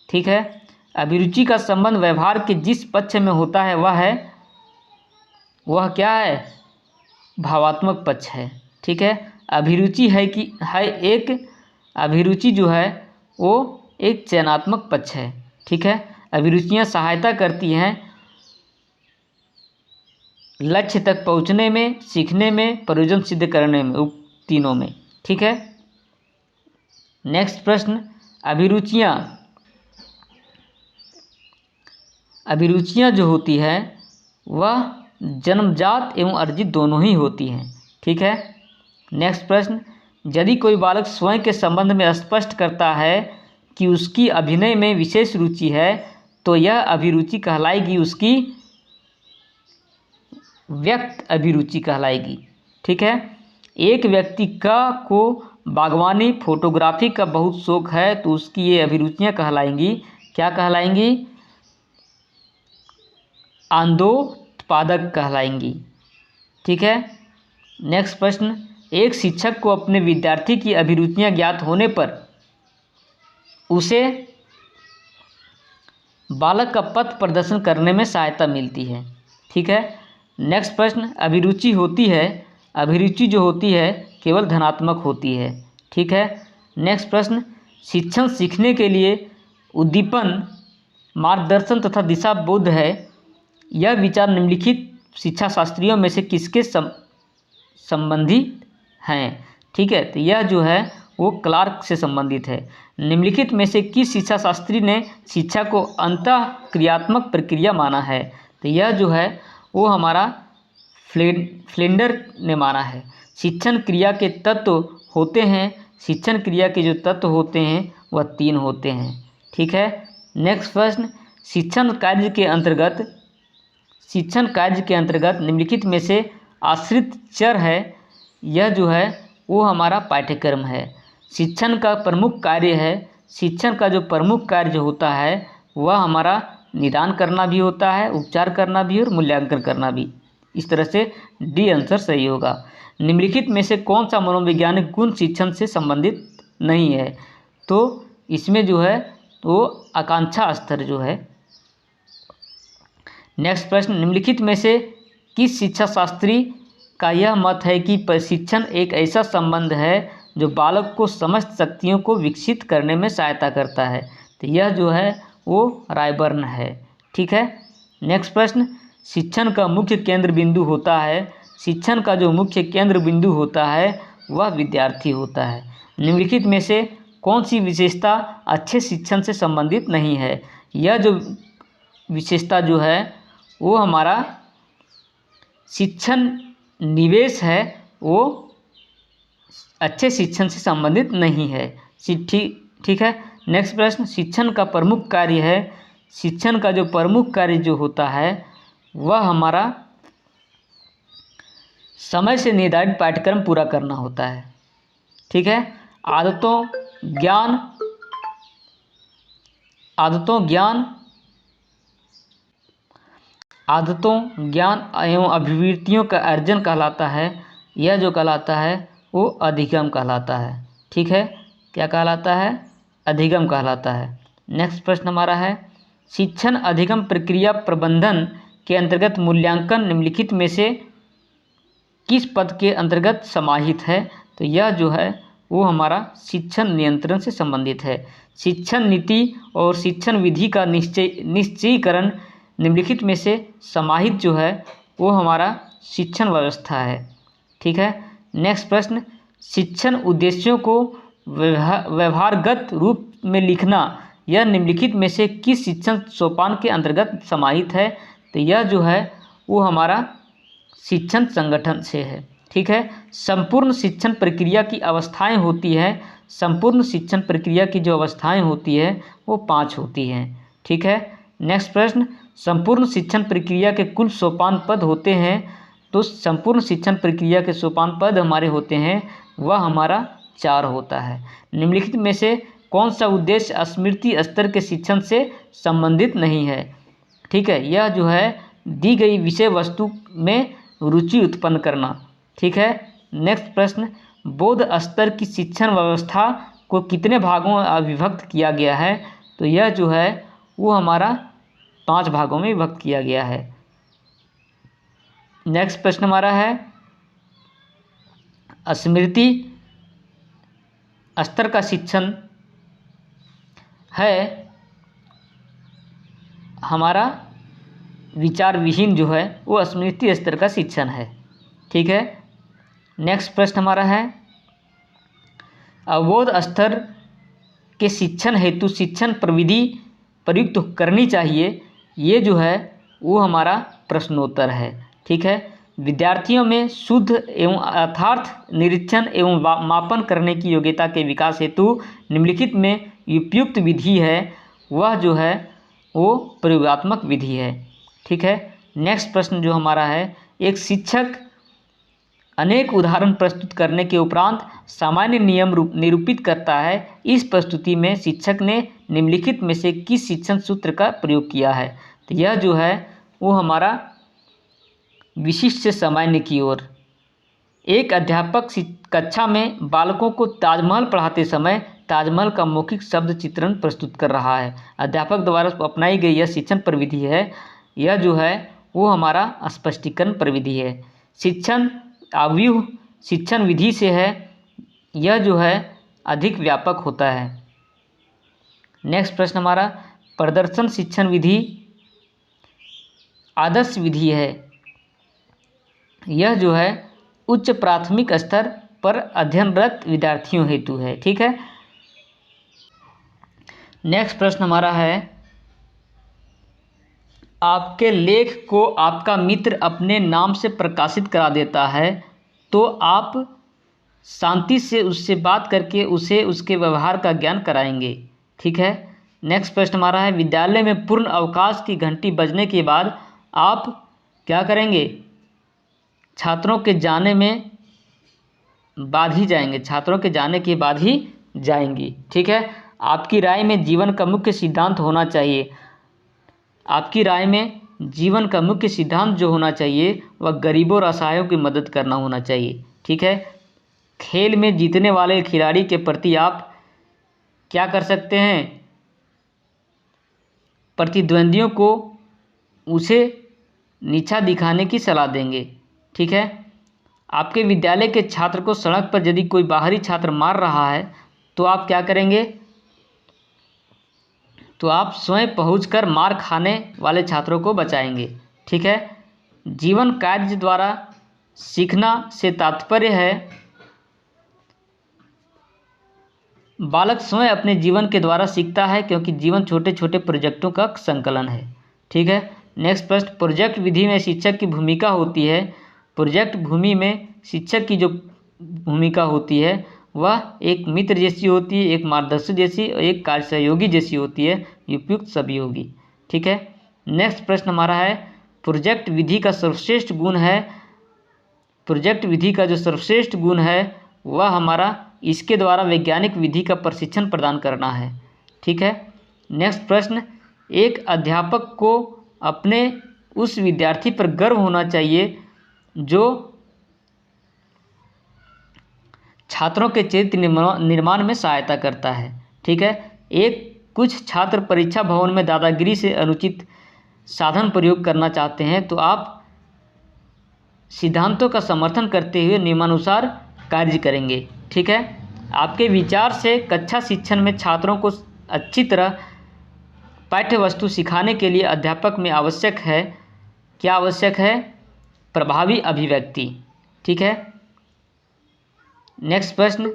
ठीक है, अभिरुचि का संबंध व्यवहार के जिस पक्ष में होता है वह क्या है? भावात्मक पक्ष है। ठीक है, अभिरुचि जो है वो एक चयनात्मक पक्ष है। ठीक है, अभिरुचियाँ सहायता करती हैं लक्ष्य तक पहुँचने में, सीखने में, प्रयोजन सिद्ध करने में, तीनों में। ठीक है, नेक्स्ट प्रश्न, अभिरुचियाँ जो होती है वह जन्मजात एवं अर्जित दोनों ही होती हैं। ठीक है, नेक्स्ट प्रश्न, यदि कोई बालक स्वयं के संबंध में स्पष्ट करता है कि उसकी अभिनय में विशेष रुचि है तो यह अभिरुचि कहलाएगी उसकी व्यक्त अभिरुचि कहलाएगी। ठीक है। एक व्यक्ति को बागवानी फोटोग्राफी का बहुत शौक है तो उसकी ये अभिरुचियाँ कहलाएंगी, क्या कहलाएंगी? आनंदोत्पादक कहलाएंगी। ठीक है। नेक्स्ट प्रश्न, एक शिक्षक को अपने विद्यार्थी की अभिरुचियाँ ज्ञात होने पर उसे बालक का पथ प्रदर्शन करने में सहायता मिलती है। ठीक है। नेक्स्ट प्रश्न, अभिरुचि जो होती है केवल धनात्मक होती है। ठीक है। नेक्स्ट प्रश्न, शिक्षण सीखने के लिए उद्दीपन, मार्गदर्शन तथा दिशा बोध है। यह विचार निम्नलिखित शिक्षा शास्त्रियों में से किसके संबंधित हैं? ठीक है। तो यह जो है वो क्लार्क से संबंधित है। निम्नलिखित में से किस शिक्षा शास्त्री ने शिक्षा को अंतः क्रियात्मक प्रक्रिया माना है? तो यह जो है वो हमारा फ्लेंडर ने माना है। शिक्षण क्रिया के तत्व होते हैं, शिक्षण क्रिया के जो तत्व होते हैं वह 3 होते हैं। ठीक है। नेक्स्ट प्रश्न, शिक्षण कार्य के अंतर्गत निम्नलिखित में से आश्रित चर है, यह जो है वो हमारा पाठ्यक्रम है। शिक्षण का प्रमुख कार्य है, शिक्षण का जो प्रमुख कार्य होता है वह हमारा निदान करना भी होता है, उपचार करना भी और मूल्यांकन करना भी। इस तरह से डी आंसर सही होगा। निम्नलिखित में से कौन सा मनोवैज्ञानिक गुण शिक्षण से संबंधित नहीं है? तो इसमें जो है वो आकांक्षा स्तर जो है। नेक्स्ट प्रश्न, निम्नलिखित में से किस शिक्षा शास्त्री का यह मत है कि प्रशिक्षण एक ऐसा संबंध है जो बालक को समस्त शक्तियों को विकसित करने में सहायता करता है? तो यह जो है वो रायबर्न है। ठीक है। नेक्स्ट प्रश्न, शिक्षण का मुख्य केंद्र बिंदु होता है, शिक्षण का जो मुख्य केंद्र बिंदु होता है वह विद्यार्थी होता है। निम्नलिखित में से कौन सी विशेषता अच्छे शिक्षण से संबंधित नहीं है? यह जो विशेषता जो है वो हमारा शिक्षण निवेश है, वो अच्छे शिक्षण से संबंधित नहीं है। ठीक है। नेक्स्ट प्रश्न, शिक्षण का प्रमुख कार्य है, शिक्षण का जो प्रमुख कार्य जो होता है वह हमारा समय से निर्धारित पाठ्यक्रम पूरा करना होता है। ठीक है। आदतों, ज्ञान एवं अभिवृत्तियों का अर्जन कहलाता है। यह जो कहलाता है वो अधिगम कहलाता है। ठीक है। क्या कहलाता है? अधिगम कहलाता है। नेक्स्ट प्रश्न हमारा है, शिक्षण अधिगम प्रक्रिया प्रबंधन के अंतर्गत मूल्यांकन निम्नलिखित में से किस पद के अंतर्गत समाहित है? तो यह जो है वो हमारा शिक्षण नियंत्रण से संबंधित है। शिक्षण नीति और शिक्षण विधि का निश्चयीकरण निम्नलिखित में से समाहित जो है वो हमारा शिक्षण व्यवस्था है। ठीक है। नेक्स्ट प्रश्न, शिक्षण उद्देश्यों को व्यवहारगत रूप में लिखना, यह निम्नलिखित में से किस शिक्षण सोपान के अंतर्गत समाहित है? तो यह जो है वो हमारा शिक्षण संगठन से है। ठीक है। संपूर्ण शिक्षण प्रक्रिया की अवस्थाएं होती है, संपूर्ण शिक्षण प्रक्रिया की जो अवस्थाएं होती है वो 5 होती हैं। ठीक है। नेक्स्ट प्रश्न, संपूर्ण शिक्षण प्रक्रिया के कुल सोपान पद होते हैं, तो संपूर्ण शिक्षण प्रक्रिया के सोपान पद हमारे होते हैं वह हमारा 4 होता है। निम्नलिखित में से कौन सा उद्देश्य स्मृति स्तर के शिक्षण से संबंधित नहीं है? ठीक है। यह जो है दी गई विषय वस्तु में रुचि उत्पन्न करना। ठीक है। नेक्स्ट प्रश्न, बोध स्तर की शिक्षण व्यवस्था को कितने भागों में विभक्त किया गया है? तो यह जो है वो हमारा 5 भागों में विभक्त किया गया है। नेक्स्ट प्रश्न हमारा है, स्मृति स्तर का शिक्षण है हमारा विचार विहीन जो है वो स्मृति स्तर का शिक्षण है। ठीक है। नेक्स्ट प्रश्न हमारा है, अवबोध स्तर के शिक्षण हेतु शिक्षण प्रविधि प्रयुक्त करनी चाहिए, ये जो है वो हमारा प्रश्नोत्तर है। ठीक है। विद्यार्थियों में शुद्ध एवं यथार्थ निरीक्षण एवं मापन करने की योग्यता के विकास हेतु निम्नलिखित में उपयुक्त विधि है वह जो है वो प्रयोगात्मक विधि है। ठीक है। नेक्स्ट प्रश्न जो हमारा है, एक शिक्षक अनेक उदाहरण प्रस्तुत करने के उपरांत सामान्य नियम निरूपित करता है। इस प्रस्तुति में शिक्षक ने निम्नलिखित में से किस शिक्षण सूत्र का प्रयोग किया है? तो यह जो है वो हमारा विशिष्ट से सामान्य की ओर। एक अध्यापक कक्षा में बालकों को ताजमहल पढ़ाते समय ताजमहल का मौखिक शब्द चित्रण प्रस्तुत कर रहा है। अध्यापक द्वारा अपनाई गई यह शिक्षण प्रविधि है। यह जो है वो हमारा स्पष्टीकरण प्रविधि है। शिक्षण अव्यूह शिक्षण विधि से है, यह जो है अधिक व्यापक होता है। नेक्स्ट प्रश्न हमारा, प्रदर्शन शिक्षण विधि आदर्श विधि है। यह जो है उच्च प्राथमिक स्तर पर अध्ययनरत विद्यार्थियों हेतु है। ठीक है। नेक्स्ट प्रश्न हमारा है, आपके लेख को आपका मित्र अपने नाम से प्रकाशित करा देता है तो आप शांति से उससे बात करके उसे उसके व्यवहार का ज्ञान कराएंगे। ठीक है। नेक्स्ट प्रश्न हमारा है, विद्यालय में पूर्ण अवकाश की घंटी बजने के बाद आप क्या करेंगे? छात्रों के जाने में बाद ही जाएंगे, छात्रों के जाने के बाद ही जाएंगी। ठीक है। आपकी राय में जीवन का मुख्य सिद्धांत होना चाहिए। आपकी राय में जीवन का मुख्य सिद्धांत जो होना चाहिए वह गरीबों और असहायों की मदद करना होना चाहिए। ठीक है। खेल में जीतने वाले खिलाड़ी के प्रति आप क्या कर सकते हैं? प्रतिद्वंदियों को उसे नीचा दिखाने की सलाह देंगे। ठीक है। आपके विद्यालय के छात्र को सड़क पर यदि कोई बाहरी छात्र मार रहा है तो आप क्या करेंगे? तो आप स्वयं पहुंचकर मार खाने वाले छात्रों को बचाएंगे। ठीक है। जीवन कार्य द्वारा सीखना से तात्पर्य है बालक स्वयं अपने जीवन के द्वारा सीखता है, क्योंकि जीवन छोटे छोटे प्रोजेक्टों का संकलन है। ठीक है। नेक्स्ट प्रश्न, प्रोजेक्ट विधि में शिक्षक की भूमिका होती है। प्रोजेक्ट भूमि में शिक्षक की जो भूमिका होती है वह एक मित्र जैसी होती है, एक मार्गदर्शक जैसी और एक कार्य सहयोगी जैसी होती है। उपयुक्त सभी होगी। ठीक है। नेक्स्ट प्रश्न हमारा है, प्रोजेक्ट विधि का सर्वश्रेष्ठ गुण है। प्रोजेक्ट विधि का जो सर्वश्रेष्ठ गुण है वह हमारा इसके द्वारा वैज्ञानिक विधि का प्रशिक्षण प्रदान करना है। ठीक है। नेक्स्ट प्रश्न, एक अध्यापक को अपने उस विद्यार्थी पर गर्व होना चाहिए जो छात्रों के चरित्र निर्माण में सहायता करता है। ठीक है। कुछ छात्र परीक्षा भवन में दादागिरी से अनुचित साधन प्रयोग करना चाहते हैं तो आप सिद्धांतों का समर्थन करते हुए नियमानुसार कार्य करेंगे। ठीक है। आपके विचार से कक्षा शिक्षण में छात्रों को अच्छी तरह पाठ्य वस्तु सिखाने के लिए अध्यापक में आवश्यक है, क्या आवश्यक है? प्रभावी अभिव्यक्ति। ठीक है। नेक्स्ट प्रश्न,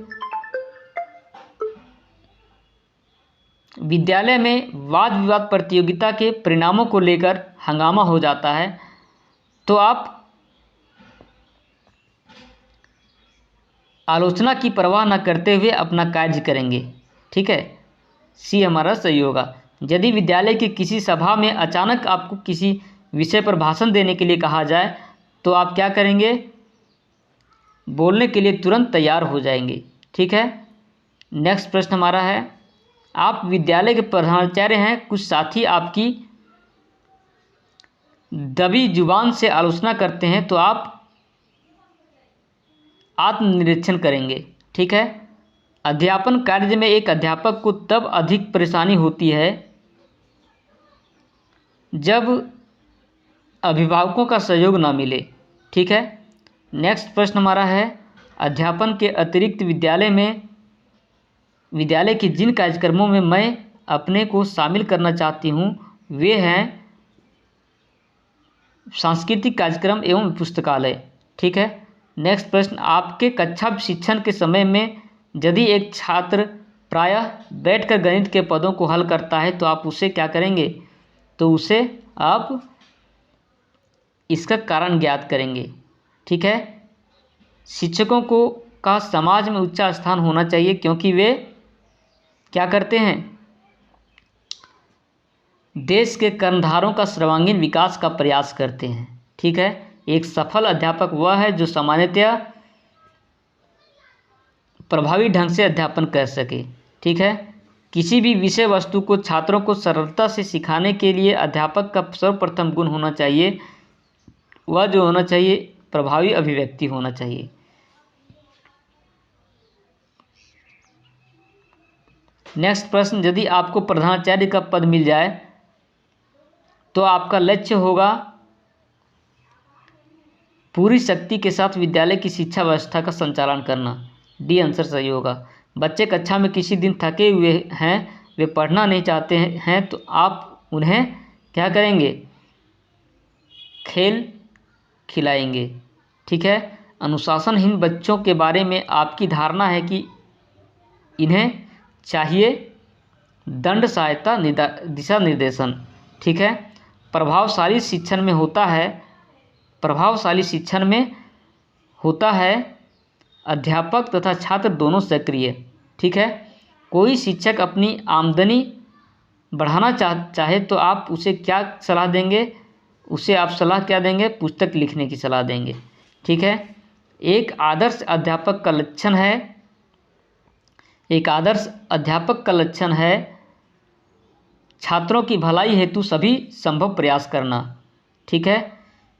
विद्यालय में वाद विवाद प्रतियोगिता के परिणामों को लेकर हंगामा हो जाता है तो आप आलोचना की परवाह न करते हुए अपना कार्य करेंगे। ठीक है। सी हमारा सही होगा। यदि विद्यालय की किसी सभा में अचानक आपको किसी विषय पर भाषण देने के लिए कहा जाए तो आप क्या करेंगे? बोलने के लिए तुरंत तैयार हो जाएंगे। ठीक है। नेक्स्ट प्रश्न हमारा है, आप विद्यालय के प्रधानाचार्य हैं, कुछ साथी आपकी दबी जुबान से आलोचना करते हैं तो आप आत्मनिरीक्षण करेंगे। ठीक है। अध्यापन कार्य में एक अध्यापक को तब अधिक परेशानी होती है जब अभिभावकों का सहयोग ना मिले। ठीक है। नेक्स्ट प्रश्न हमारा है, अध्यापन के अतिरिक्त विद्यालय के जिन कार्यक्रमों में मैं अपने को शामिल करना चाहती हूँ वे हैं सांस्कृतिक कार्यक्रम एवं पुस्तकालय। ठीक है। नेक्स्ट प्रश्न, आपके कक्षा शिक्षण के समय में यदि एक छात्र प्रायः बैठकर गणित के पदों को हल करता है तो आप उसे क्या करेंगे? तो उसे आप इसका कारण ज्ञात करेंगे। ठीक है। शिक्षकों का समाज में ऊंचा स्थान होना चाहिए क्योंकि वे क्या करते हैं, देश के कर्णधारों का सर्वांगीण विकास का प्रयास करते हैं। ठीक है, एक सफल अध्यापक वह है जो सामान्यतया प्रभावी ढंग से अध्यापन कर सके। ठीक है, किसी भी विषय वस्तु को छात्रों को सरलता से सिखाने के लिए अध्यापक का सर्वप्रथम गुण होना चाहिए, वह जो होना चाहिए प्रभावी अभिव्यक्ति होना चाहिए। नेक्स्ट प्रश्न, यदि आपको प्रधानाचार्य का पद मिल जाए तो आपका लक्ष्य होगा पूरी शक्ति के साथ विद्यालय की शिक्षा व्यवस्था का संचालन करना। डी आंसर सही होगा। बच्चे कक्षा में किसी दिन थके हुए हैं, वे पढ़ना नहीं चाहते हैं तो आप उन्हें क्या करेंगे, खेल खिलाएंगे। ठीक है, अनुशासनहीन बच्चों के बारे में आपकी धारणा है कि इन्हें चाहिए दंड, सहायता, दिशा निर्देशन। ठीक है, प्रभावशाली शिक्षण में होता है अध्यापक तथा छात्र दोनों सक्रिय। ठीक है, कोई शिक्षक अपनी आमदनी बढ़ाना चाहे तो आप उसे क्या सलाह देंगे, उसे आप सलाह क्या देंगे, पुस्तक लिखने की सलाह देंगे। ठीक है, एक आदर्श अध्यापक का लक्षण है छात्रों की भलाई हेतु सभी संभव प्रयास करना। ठीक है,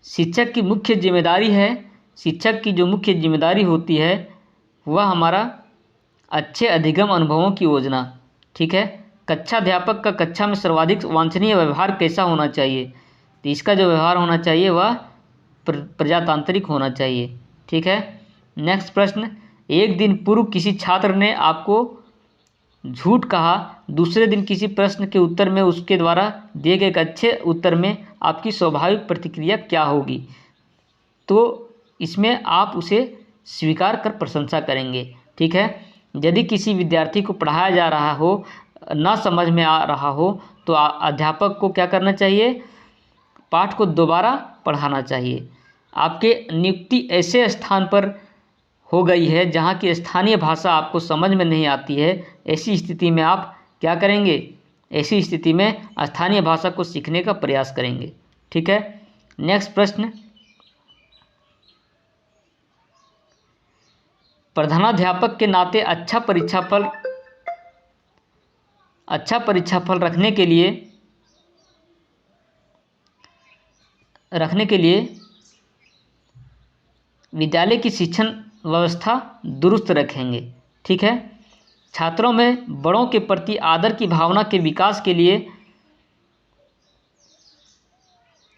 शिक्षक की जो मुख्य जिम्मेदारी होती है वह हमारा अच्छे अधिगम अनुभवों की योजना। ठीक है, कक्षाध्यापक का कक्षा में सर्वाधिक वांछनीय व्यवहार कैसा होना चाहिए, तो इसका जो व्यवहार होना चाहिए वह प्रजातांत्रिक होना चाहिए। ठीक है, नेक्स्ट प्रश्न, एक दिन पूर्व किसी छात्र ने आपको झूठ कहा, दूसरे दिन किसी प्रश्न के उत्तर में उसके द्वारा दिए गए एक अच्छे उत्तर में आपकी स्वाभाविक प्रतिक्रिया क्या होगी, तो इसमें आप उसे स्वीकार कर प्रशंसा करेंगे। ठीक है, यदि किसी विद्यार्थी को पढ़ाया जा रहा हो, ना समझ में आ रहा हो तो अध्यापक को क्या करना चाहिए, पाठ को दोबारा पढ़ाना चाहिए। आपके नियुक्ति ऐसे स्थान पर हो गई है जहाँ की स्थानीय भाषा आपको समझ में नहीं आती है, ऐसी स्थिति में आप क्या करेंगे, ऐसी स्थिति में स्थानीय भाषा को सीखने का प्रयास करेंगे। ठीक है, नेक्स्ट प्रश्न, प्रधानाध्यापक के नाते अच्छा परीक्षा फल रखने के लिए विद्यालय की शिक्षण व्यवस्था दुरुस्त रखेंगे। ठीक है, छात्रों में बड़ों के प्रति आदर की भावना के विकास के लिए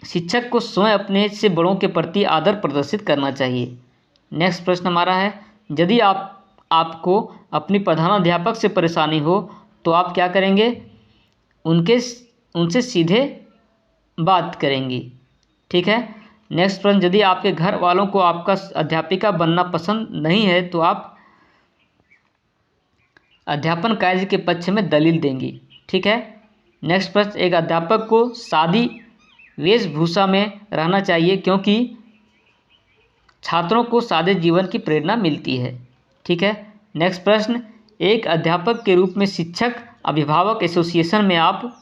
शिक्षक को स्वयं अपने से बड़ों के प्रति आदर प्रदर्शित करना चाहिए। नेक्स्ट प्रश्न हमारा है, यदि आपको अपनी प्रधानाध्यापक से परेशानी हो तो आप क्या करेंगे, उनसे सीधे बात करेंगी। ठीक है, नेक्स्ट प्रश्न, यदि आपके घर वालों को आपका अध्यापिका बनना पसंद नहीं है तो आप अध्यापन कार्य के पक्ष में दलील देंगी। ठीक है, नेक्स्ट प्रश्न, एक अध्यापक को सादी वेशभूषा में रहना चाहिए क्योंकि छात्रों को सादे जीवन की प्रेरणा मिलती है। ठीक है, नेक्स्ट प्रश्न, एक अध्यापक के रूप में शिक्षक अभिभावक एसोसिएशन में आप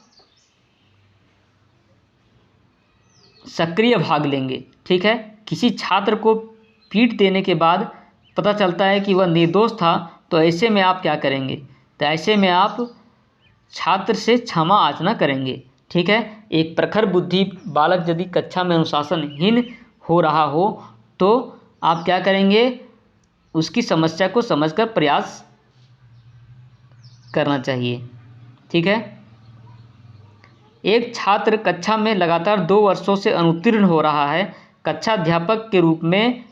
सक्रिय भाग लेंगे। ठीक है, किसी छात्र को पीट देने के बाद पता चलता है कि वह निर्दोष था तो ऐसे में आप क्या करेंगे, तो ऐसे में आप छात्र से क्षमा याचना करेंगे। ठीक है, एक प्रखर बुद्धि बालक यदि कक्षा में अनुशासनहीन हो रहा हो तो आप क्या करेंगे, उसकी समस्या को समझकर प्रयास करना चाहिए। ठीक है, एक छात्र कक्षा में लगातार 2 वर्षों से अनुत्तीर्ण हो रहा है, कक्षाध्यापक के रूप में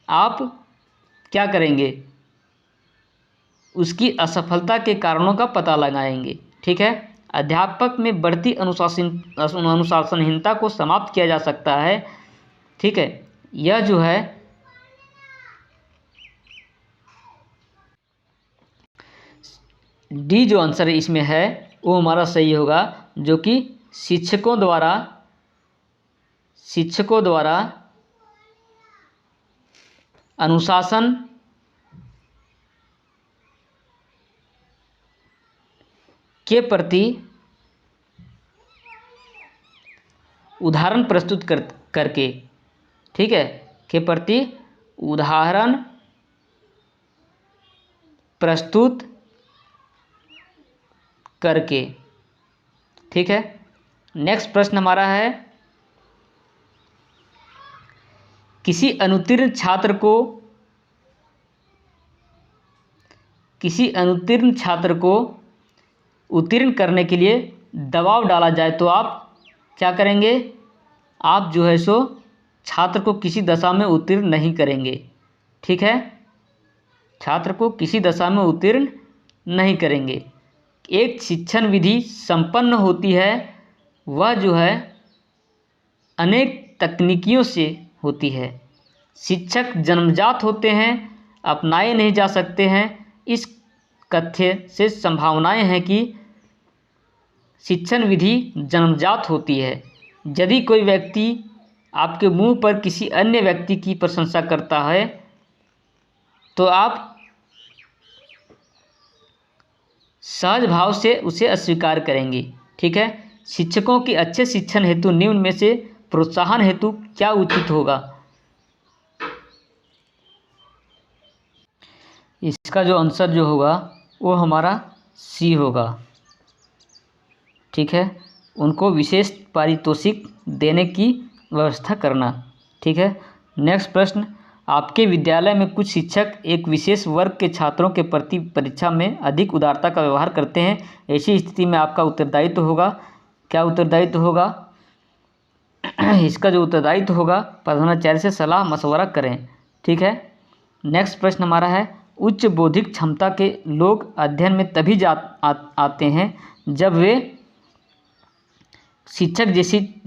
आप क्या करेंगे, उसकी असफलता के कारणों का पता लगाएंगे। ठीक है, अध्यापक में बढ़ती अनुशासनहीनता को समाप्त किया जा सकता है। ठीक है, यह जो है डी जो आंसर इसमें है वो हमारा सही होगा, जो कि शिक्षकों द्वारा अनुशासन के प्रति उदाहरण प्रस्तुत करके, ठीक है, के प्रति उदाहरण प्रस्तुत करके, ठीक है। नेक्स्ट प्रश्न हमारा है, किसी अनुत्तीर्ण छात्र को उत्तीर्ण करने के लिए दबाव डाला जाए तो आप क्या करेंगे? आप जो है सो छात्र को किसी दशा में उत्तीर्ण नहीं करेंगे, ठीक है, छात्र को किसी दशा में उत्तीर्ण नहीं करेंगे। एक शिक्षण विधि संपन्न होती है, वह जो है अनेक तकनीकियों से होती है। शिक्षक जन्मजात होते हैं, अपनाए नहीं जा सकते हैं। इस कथ्य से संभावनाएं हैं कि शिक्षण विधि जन्मजात होती है। यदि कोई व्यक्ति आपके मुंह पर किसी अन्य व्यक्ति की प्रशंसा करता है तो आप सहज भाव से उसे अस्वीकार करेंगे, ठीक है। शिक्षकों की अच्छे शिक्षण हेतु निम्न में से प्रोत्साहन हेतु क्या उचित होगा? इसका जो आंसर जो होगा वो हमारा सी होगा, ठीक है। उनको विशेष पारितोषिक देने की व्यवस्था करना, ठीक है। नेक्स्ट प्रश्न, आपके विद्यालय में कुछ शिक्षक एक विशेष वर्ग के छात्रों के प्रति परीक्षा में अधिक उदारता का व्यवहार करते हैं। ऐसी स्थिति में आपका उत्तरदायित्व होगा, क्या उत्तरदायित्व होगा? इसका जो उत्तरदायित्व होगा, प्रधानाचार्य से सलाह मशवरा करें, ठीक है। नेक्स्ट प्रश्न हमारा है, उच्च बौद्धिक क्षमता के लोग अध्ययन में तभी आते हैं जब वे शिक्षक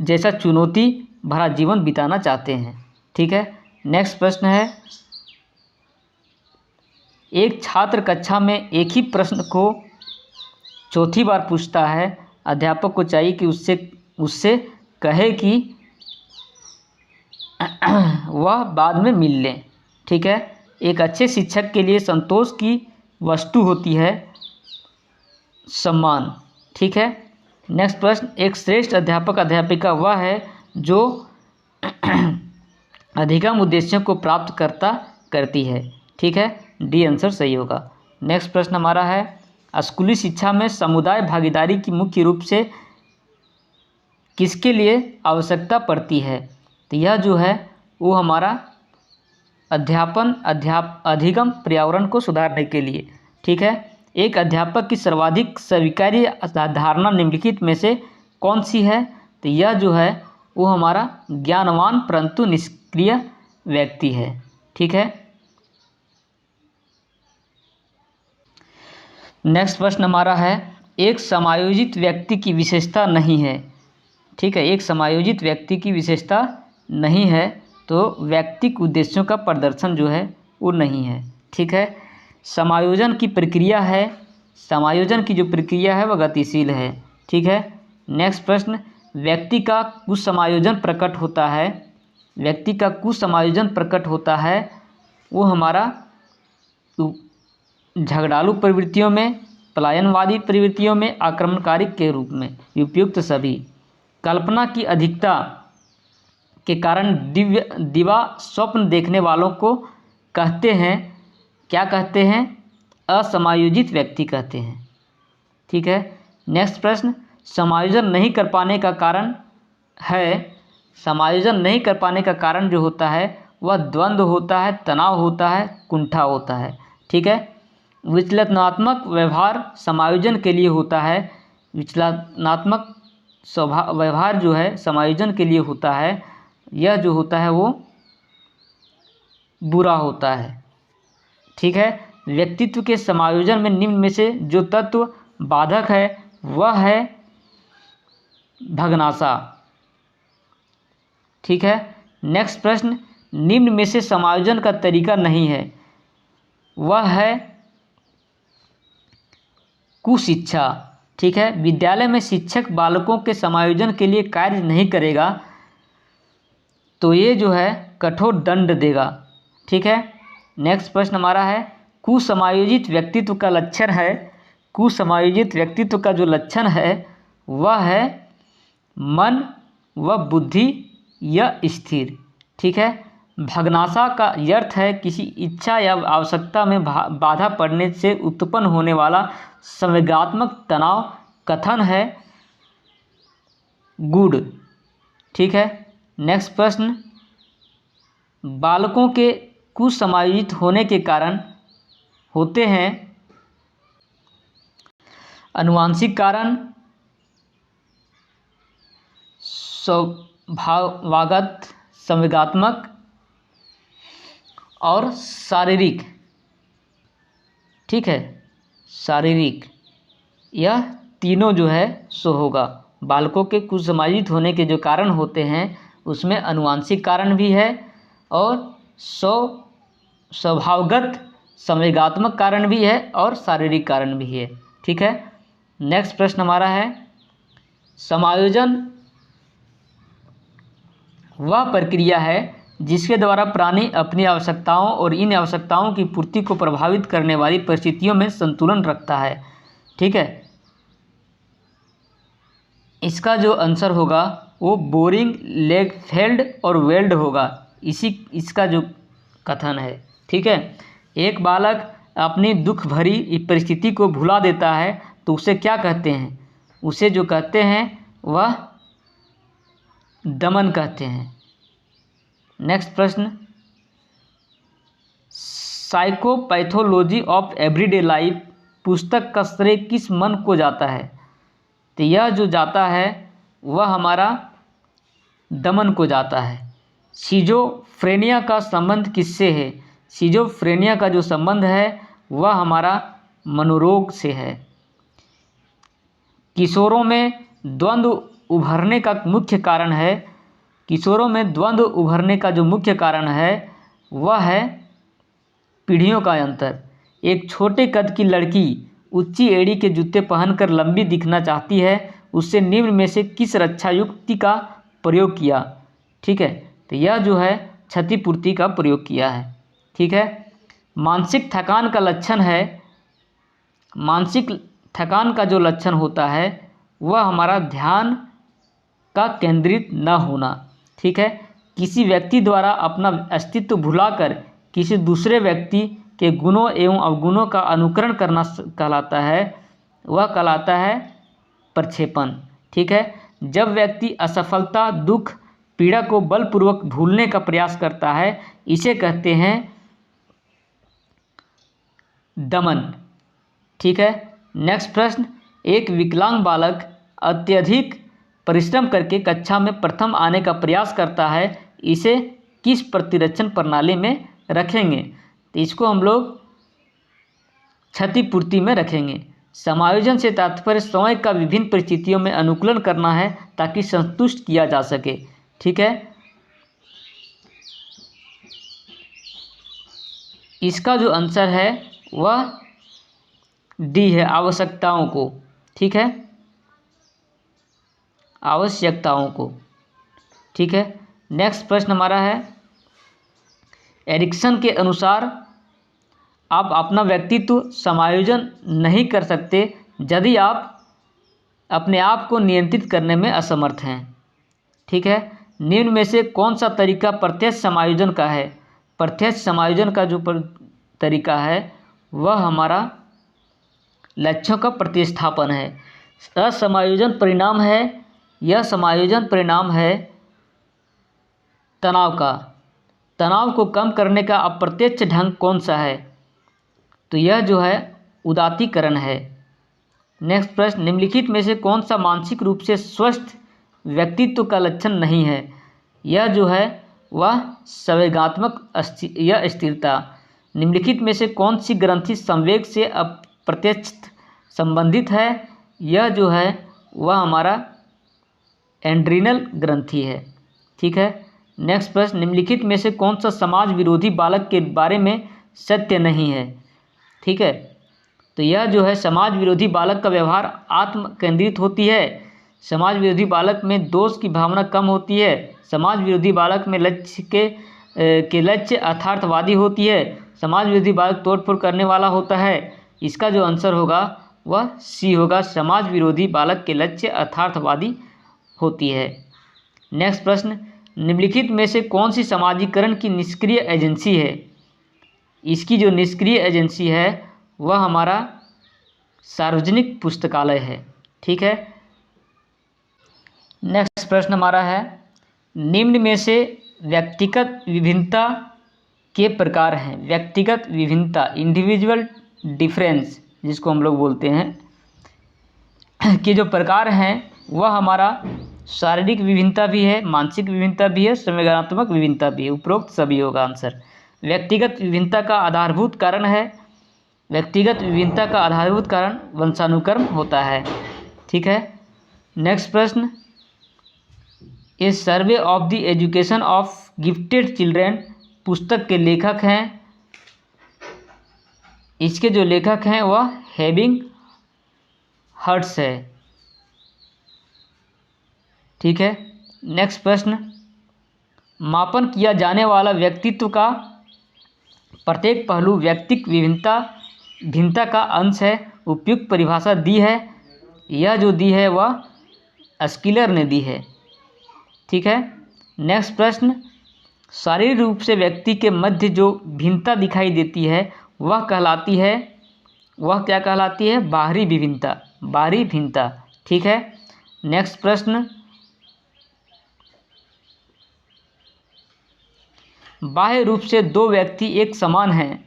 जैसा चुनौती भरा जीवन बिताना चाहते हैं, ठीक है। नेक्स्ट प्रश्न है, एक छात्र कक्षा में एक ही प्रश्न को चौथी बार पूछता है। अध्यापक को चाहिए कि उससे कहे कि वह बाद में मिल लें, ठीक है। एक अच्छे शिक्षक के लिए संतोष की वस्तु होती है सम्मान, ठीक है। नेक्स्ट प्रश्न, एक श्रेष्ठ अध्यापक अध्यापिका वह है जो अधिगम उद्देश्यों को प्राप्त करती है, ठीक है। डी आंसर सही होगा। नेक्स्ट प्रश्न हमारा है, स्कूली शिक्षा में समुदाय भागीदारी की मुख्य रूप से किसके लिए आवश्यकता पड़ती है? तो यह जो है वो हमारा अधिगम पर्यावरण को सुधारने के लिए, ठीक है। एक अध्यापक की सर्वाधिक स्वीकार्य धारणा निम्नलिखित में से कौन सी है? तो यह जो है वो हमारा ज्ञानवान परंतु निष्क्रिय व्यक्ति है, ठीक है। नेक्स्ट प्रश्न हमारा है, एक समायोजित व्यक्ति की विशेषता नहीं है, ठीक है। एक समायोजित व्यक्ति की विशेषता नहीं है तो व्यक्तिक उद्देश्यों का प्रदर्शन जो है वो नहीं है, ठीक है। समायोजन की प्रक्रिया है, समायोजन की जो प्रक्रिया है वह गतिशील है, ठीक है। नेक्स्ट प्रश्न, व्यक्ति का कुसमायोजन प्रकट होता है, व्यक्ति का कुसमायोजन प्रकट होता है वो हमारा झगड़ालू प्रवृत्तियों में, पलायनवादी प्रवृत्तियों में, आक्रमणकारी के रूप में, उपयुक्त सभी। कल्पना की अधिकता के कारण दिवा स्वप्न देखने वालों को कहते हैं, क्या कहते हैं? असमायोजित व्यक्ति कहते हैं, ठीक है। नेक्स्ट प्रश्न, समायोजन नहीं कर पाने का कारण है, समायोजन नहीं कर पाने का कारण जो होता है वह द्वंद्व होता है, तनाव होता है, कुंठा होता है, ठीक है। विचलनात्मक व्यवहार समायोजन के लिए होता है, विचलनात्मक व्यवहार जो है समायोजन के लिए होता है, यह जो होता है वो बुरा होता है, ठीक है। व्यक्तित्व के समायोजन में निम्न में से जो तत्व बाधक है वह है भग्नाशा, ठीक है। नेक्स्ट प्रश्न, निम्न में से समायोजन का तरीका नहीं है, वह है कुशिक्षा, ठीक है। विद्यालय में शिक्षक बालकों के समायोजन के लिए कार्य नहीं करेगा तो ये जो है कठोर दंड देगा, ठीक है। नेक्स्ट प्रश्न हमारा है, कुसमायोजित व्यक्तित्व का लक्षण है कुसमायोजित व्यक्तित्व का जो लक्षण है वह है मन व बुद्धि या स्थिर। ठीक है। भग्नाशा का अर्थ है किसी इच्छा या आवश्यकता में बाधा पड़ने से उत्पन्न होने वाला संवेगात्मक तनाव। कथन है गुड। ठीक है। नेक्स्ट प्रश्न, बालकों के कुसमायोजित होने के कारण होते हैं आनुवंशिक कारण, स्वभावगत, संवेगात्मक और शारीरिक। ठीक है, शारीरिक, यह तीनों जो है सो होगा। बालकों के कुसमायोजित होने के जो कारण होते हैं उसमें आनुवंशिक कारण भी है और स्वभावगत संवेगात्मक कारण भी है और शारीरिक कारण भी है। ठीक है। नेक्स्ट प्रश्न हमारा है, समायोजन वह प्रक्रिया है जिसके द्वारा प्राणी अपनी आवश्यकताओं और इन आवश्यकताओं की पूर्ति को प्रभावित करने वाली परिस्थितियों में संतुलन रखता है। ठीक है। इसका जो आंसर होगा वो बोरिंग, लेगफेल्ड और वेल्ड होगा। इसका जो कथन है। ठीक है। एक बालक अपनी दुख भरी परिस्थिति को भुला देता है तो उसे क्या कहते हैं? उसे जो कहते हैं वह दमन कहते हैं। नेक्स्ट प्रश्न, साइकोपैथोलॉजी ऑफ एवरीडे लाइफ पुस्तक का श्रेय किस मन को जाता है? तो यह जो जाता है वह हमारा दमन को जाता है। सिजोफ्रेनिया का संबंध किससे है? सिजोफ्रेनिया का जो संबंध है वह हमारा मनोरोग से है। किशोरों में द्वंद्व उभरने का मुख्य कारण है, किशोरों में द्वंद्व उभरने का जो मुख्य कारण है वह है पीढ़ियों का अंतर। एक छोटे कद की लड़की ऊंची एड़ी के जूते पहनकर लंबी दिखना चाहती है, उससे निम्न में से किस रक्षा युक्ति का प्रयोग किया? ठीक है, तो यह जो है क्षतिपूर्ति का प्रयोग किया है। ठीक है। मानसिक थकान का लक्षण है, मानसिक थकान का जो लक्षण होता है वह हमारा ध्यान का केंद्रित न होना। ठीक है। किसी व्यक्ति द्वारा अपना अस्तित्व भुलाकर किसी दूसरे व्यक्ति के गुणों एवं अवगुणों का अनुकरण करना कहलाता है, वह कहलाता है प्रक्षेपण। ठीक है। जब व्यक्ति असफलता, दुख, पीड़ा को बलपूर्वक भूलने का प्रयास करता है इसे कहते हैं दमन। ठीक है। नेक्स्ट प्रश्न, एक विकलांग बालक अत्यधिक परिश्रम करके कक्षा में प्रथम आने का प्रयास करता है, इसे किस प्रतिरक्षण प्रणाली में रखेंगे? तो इसको हम लोग क्षतिपूर्ति में रखेंगे। समायोजन से तात्पर्य समय का विभिन्न परिस्थितियों में अनुकूलन करना है ताकि संतुष्ट किया जा सके। ठीक है। इसका जो आंसर है वह डी है, आवश्यकताओं को। ठीक है, आवश्यकताओं को। ठीक है। नेक्स्ट प्रश्न हमारा है, एरिक्सन के अनुसार आप अपना व्यक्तित्व समायोजन नहीं कर सकते यदि आप अपने आप को नियंत्रित करने में असमर्थ हैं। ठीक है। निम्न में से कौन सा तरीका प्रत्यक्ष समायोजन का है? प्रत्यक्ष समायोजन का जो तरीका है वह हमारा लक्ष्यों का प्रतिस्थापन है। असमायोजन परिणाम है, यह समायोजन परिणाम है तनाव का। तनाव को कम करने का अप्रत्यक्ष ढंग कौन सा है? तो यह जो है उदात्तीकरण है। नेक्स्ट प्रश्न, निम्नलिखित में से कौन सा मानसिक रूप से स्वस्थ व्यक्तित्व का लक्षण नहीं है? यह जो है वह संवेगात्मक या स्थिरता। निम्नलिखित में से कौन सी ग्रंथि संवेग से अप्रत्यक्ष संबंधित है? यह जो है वह हमारा एंड्रिनल ग्रंथि है। ठीक है। नेक्स्ट प्रश्न, निम्नलिखित में से कौन सा समाज विरोधी बालक के बारे में सत्य नहीं है? ठीक है, तो यह जो है समाज विरोधी बालक का व्यवहार आत्म केंद्रित होती है, समाज विरोधी बालक में दोष की भावना कम होती है, समाज विरोधी बालक में लक्ष्य अर्थार्थवादी होती है, समाज विरोधी बालक तोड़फोड़ करने वाला होता है। इसका जो आंसर होगा वह सी होगा, समाज विरोधी बालक के लक्ष्य अर्थार्थवादी होती है। नेक्स्ट प्रश्न, निम्नलिखित में से कौन सी समाजीकरण की निष्क्रिय एजेंसी है? इसकी जो निष्क्रिय एजेंसी है वह हमारा सार्वजनिक पुस्तकालय है। ठीक है। नेक्स्ट प्रश्न हमारा है, निम्न में से व्यक्तिगत विभिन्नता के प्रकार हैं। व्यक्तिगत विभिन्नता, इंडिविजुअल डिफरेंस जिसको हम लोग बोलते हैं, के जो प्रकार हैं वह हमारा शारीरिक विभिन्नता भी है, मानसिक विभिन्नता भी है, संवेदनात्मक विभिन्नता भी है। उपरोक्त सभी होगा आंसर। व्यक्तिगत विभिन्नता का आधारभूत कारण है, व्यक्तिगत विभिन्नता का आधारभूत कारण वंशानुक्रम होता है। ठीक है। नेक्स्ट प्रश्न, a survey of the education of gifted children पुस्तक के लेखक हैं, इसके जो लेखक हैं वह हेबिंग हर्ट्स है। ठीक है। नेक्स्ट प्रश्न, मापन किया जाने वाला व्यक्तित्व का प्रत्येक पहलू व्यक्तिक भिन्नता का अंश है। उपयुक्त परिभाषा दी है, यह जो दी है वह स्किलर ने दी है। ठीक है। नेक्स्ट प्रश्न, शारीरिक रूप से व्यक्ति के मध्य जो भिन्नता दिखाई देती है वह कहलाती है, वह क्या कहलाती है? बाहरी विभिन्नता, बाहरी भिन्नता। ठीक है। नेक्स्ट प्रश्न, बाह्य रूप से दो व्यक्ति एक समान हैं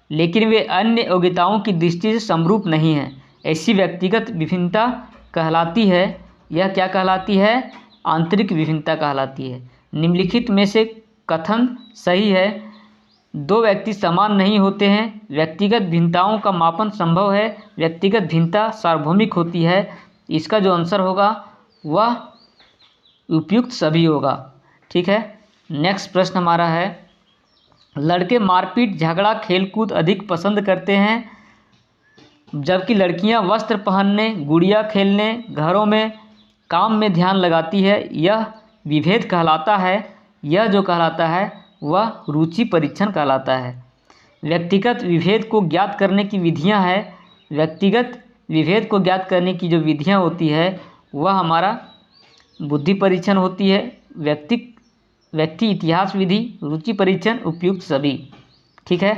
लेकिन वे अन्य योग्यताओं की दृष्टि से समरूप नहीं हैं, ऐसी व्यक्तिगत विभिन्नता कहलाती है। यह क्या कहलाती है? आंतरिक विभिन्नता कहलाती है। निम्नलिखित में से कथन सही है? दो व्यक्ति समान नहीं होते हैं, व्यक्तिगत भिन्नताओं का मापन संभव है, व्यक्तिगत भिन्नता सार्वभौमिक होती है। इसका जो आंसर होगा वह उपयुक्त सभी होगा। ठीक है। नेक्स्ट प्रश्न हमारा है, लड़के मारपीट, झगड़ा, खेलकूद अधिक पसंद करते हैं जबकि लड़कियां वस्त्र पहनने, गुड़िया खेलने, घरों में काम में ध्यान लगाती है। यह विभेद कहलाता है। यह जो कहलाता है वह रुचि परीक्षण कहलाता है। व्यक्तिगत विभेद को ज्ञात करने की विधियां हैं। व्यक्तिगत विभेद को ज्ञात करने की जो विधियां होती है वह हमारा बुद्धि परीक्षण होती है, व्यक्ति इतिहास विधि, रुचि परीक्षण, उपयुक्त सभी। ठीक है।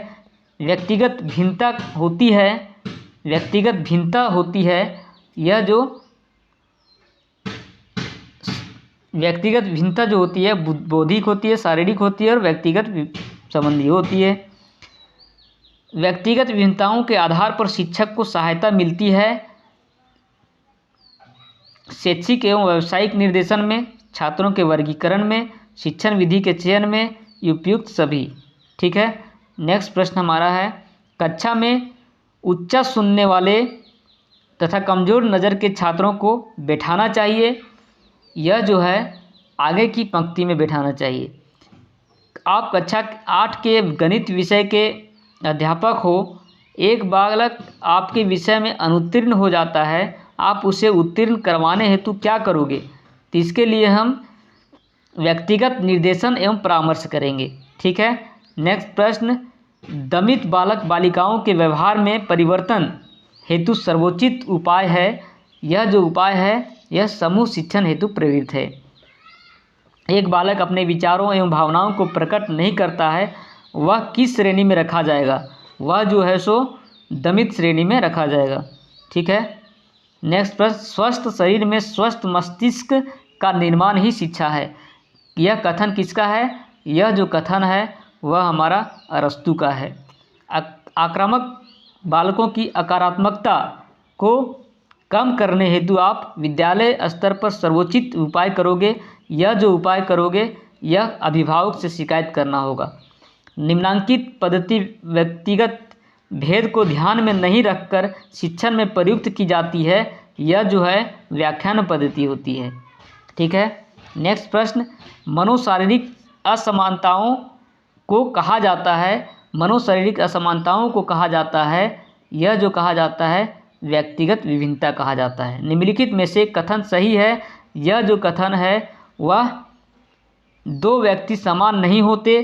व्यक्तिगत भिन्नता होती है, व्यक्तिगत भिन्नता होती है, यह जो व्यक्तिगत भिन्नता जो होती है बौद्धिक होती है, शारीरिक होती है और व्यक्तिगत संबंधी होती है। व्यक्तिगत विभिन्नताओं के आधार पर शिक्षक को सहायता मिलती है शैक्षिक एवं व्यावसायिक निर्देशन में, छात्रों के वर्गीकरण में, शिक्षण विधि के चयन में, उपयुक्त सभी। ठीक है। नेक्स्ट प्रश्न हमारा है, कक्षा में उच्च सुनने वाले तथा कमज़ोर नज़र के छात्रों को बैठाना चाहिए। यह जो है आगे की पंक्ति में बैठाना चाहिए। आप कक्षा 8 के गणित विषय के अध्यापक हो, एक बालक आपके विषय में अनुत्तीर्ण हो जाता है, आप उसे उत्तीर्ण करवाने हेतु क्या करोगे? तो इसके लिए हम व्यक्तिगत निर्देशन एवं परामर्श करेंगे। ठीक है। नेक्स्ट प्रश्न, दमित बालक बालिकाओं के व्यवहार में परिवर्तन हेतु सर्वोचित उपाय है। यह जो उपाय है यह समूह शिक्षण हेतु प्रेरित है। एक बालक अपने विचारों एवं भावनाओं को प्रकट नहीं करता है, वह किस श्रेणी में रखा जाएगा? वह जो है सो दमित श्रेणी में रखा जाएगा। ठीक है। नेक्स्ट प्रश्न, स्वस्थ शरीर में स्वस्थ मस्तिष्क का निर्माण ही शिक्षा है। यह कथन किसका है? यह जो कथन है वह हमारा अरस्तु का है। आक्रामक बालकों की अकारात्मकता को कम करने हेतु आप विद्यालय स्तर पर सर्वोचित उपाय करोगे। यह जो उपाय करोगे यह अभिभावक से शिकायत करना होगा। निम्नांकित पद्धति व्यक्तिगत भेद को ध्यान में नहीं रखकर शिक्षण में प्रयुक्त की जाती है। यह जो है व्याख्यान पद्धति होती है। ठीक है। नेक्स्ट प्रश्न, मनोशारीरिक असमानताओं को कहा जाता है, मनोशारीरिक असमानताओं को कहा जाता है, यह जो कहा जाता है व्यक्तिगत विभिन्नता कहा जाता है। निम्नलिखित में से कथन सही है? यह जो कथन है वह दो व्यक्ति समान नहीं होते,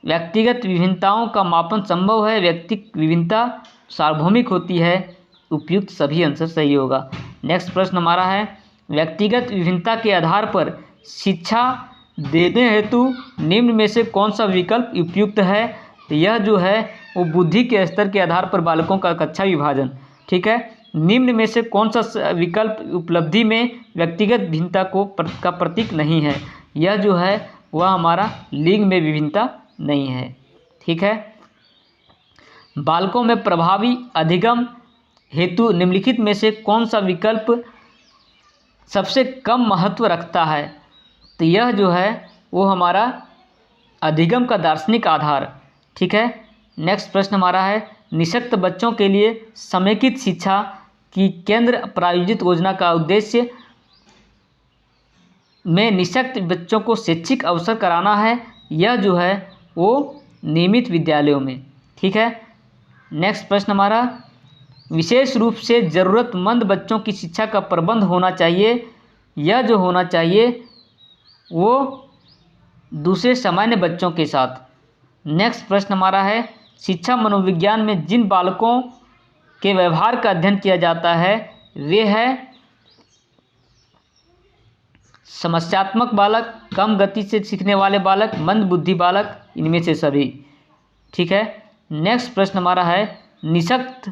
व्यक्तिगत विभिन्नताओं का मापन संभव है, व्यक्तिक विभिन्नता सार्वभौमिक होती है, उपयुक्त सभी आंसर सही होगा। नेक्स्ट प्रश्न हमारा है, व्यक्तिगत विभिन्नता के आधार पर शिक्षा देने हेतु निम्न में से कौन सा विकल्प उपयुक्त है? तो यह जो है वो बुद्धि के स्तर के आधार पर बालकों का कक्षा विभाजन, ठीक है। निम्न में से कौन सा विकल्प उपलब्धि में व्यक्तिगत भिन्नता का प्रतीक नहीं है? यह जो है वह हमारा लिंग में विभिन्नता नहीं है, ठीक है। बालकों में प्रभावी अधिगम हेतु निम्नलिखित में से कौन सा विकल्प सबसे कम महत्व रखता है? तो यह जो है वो हमारा अधिगम का दार्शनिक आधार, ठीक है। नेक्स्ट प्रश्न हमारा है, निःशक्त बच्चों के लिए समेकित शिक्षा की केंद्र प्रायोजित योजना का उद्देश्य में निःशक्त बच्चों को शैक्षिक अवसर कराना है। यह जो है वो नियमित विद्यालयों में, ठीक है। नेक्स्ट प्रश्न हमारा, विशेष रूप से ज़रूरतमंद बच्चों की शिक्षा का प्रबंध होना चाहिए। यह जो होना चाहिए वो दूसरे सामान्य बच्चों के साथ। नेक्स्ट प्रश्न हमारा है, शिक्षा मनोविज्ञान में जिन बालकों के व्यवहार का अध्ययन किया जाता है वे है समस्यात्मक बालक, कम गति से सीखने वाले बालक, मंद बुद्धि बालक, इनमें से सभी, ठीक है। नेक्स्ट प्रश्न हमारा है, निःशक्त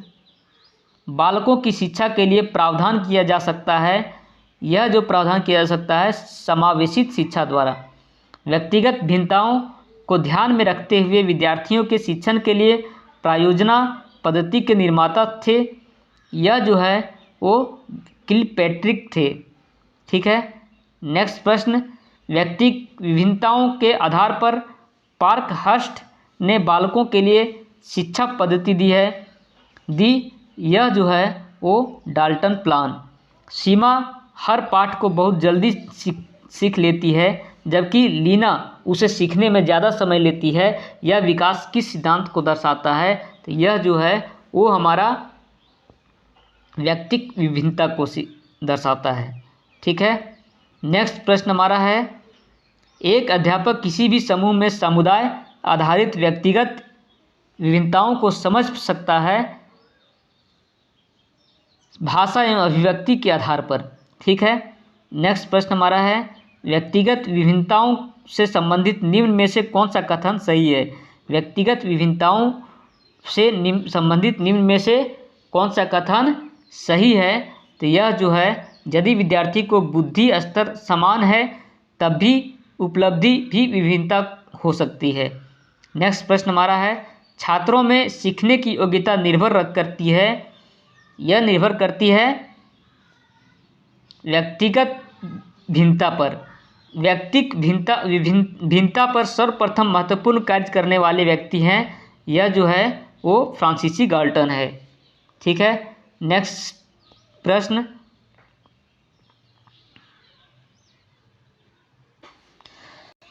बालकों की शिक्षा के लिए प्रावधान किया जा सकता है। यह जो प्रावधान किया जा सकता है समावेशित शिक्षा द्वारा। व्यक्तिगत भिन्नताओं को ध्यान में रखते हुए विद्यार्थियों के शिक्षण के लिए प्रायोजना पद्धति के निर्माता थे। यह जो है वो किलपैट्रिक थे, ठीक है। नेक्स्ट प्रश्न, व्यक्ति विभिन्नताओं के आधार पर पार्कहर्स्ट ने बालकों के लिए शिक्षा पद्धति दी। यह जो है वो डाल्टन प्लान। सीमा हर पाठ को बहुत जल्दी सीख लेती है जबकि लीना उसे सीखने में ज़्यादा समय लेती है। यह विकास किस सिद्धांत को दर्शाता है? तो यह जो है वो हमारा व्यक्तिक विभिन्नता को दर्शाता है, ठीक है। नेक्स्ट प्रश्न हमारा है, एक अध्यापक किसी भी समूह में समुदाय आधारित व्यक्तिगत विभिन्नताओं को समझ सकता है भाषा एवं अभिव्यक्ति के आधार पर, ठीक है। नेक्स्ट प्रश्न हमारा है, व्यक्तिगत विभिन्नताओं से संबंधित निम्न में से कौन सा कथन सही है? व्यक्तिगत विभिन्नताओं से संबंधित निम्न में से कौन सा कथन सही है? तो यह जो है, यदि विद्यार्थी को बुद्धि स्तर समान है तब भी उपलब्धि भी विभिन्नता हो सकती है। नेक्स्ट प्रश्न हमारा है, छात्रों में सीखने की योग्यता निर्भर करती है। यह निर्भर करती है व्यक्तिगत भिन्नता पर। व्यक्तिक भिन्नता पर सर्वप्रथम महत्वपूर्ण कार्य करने वाले व्यक्ति हैं। यह जो है वो फ्रांसीसी गाल्टन है, ठीक है। नेक्स्ट प्रश्न,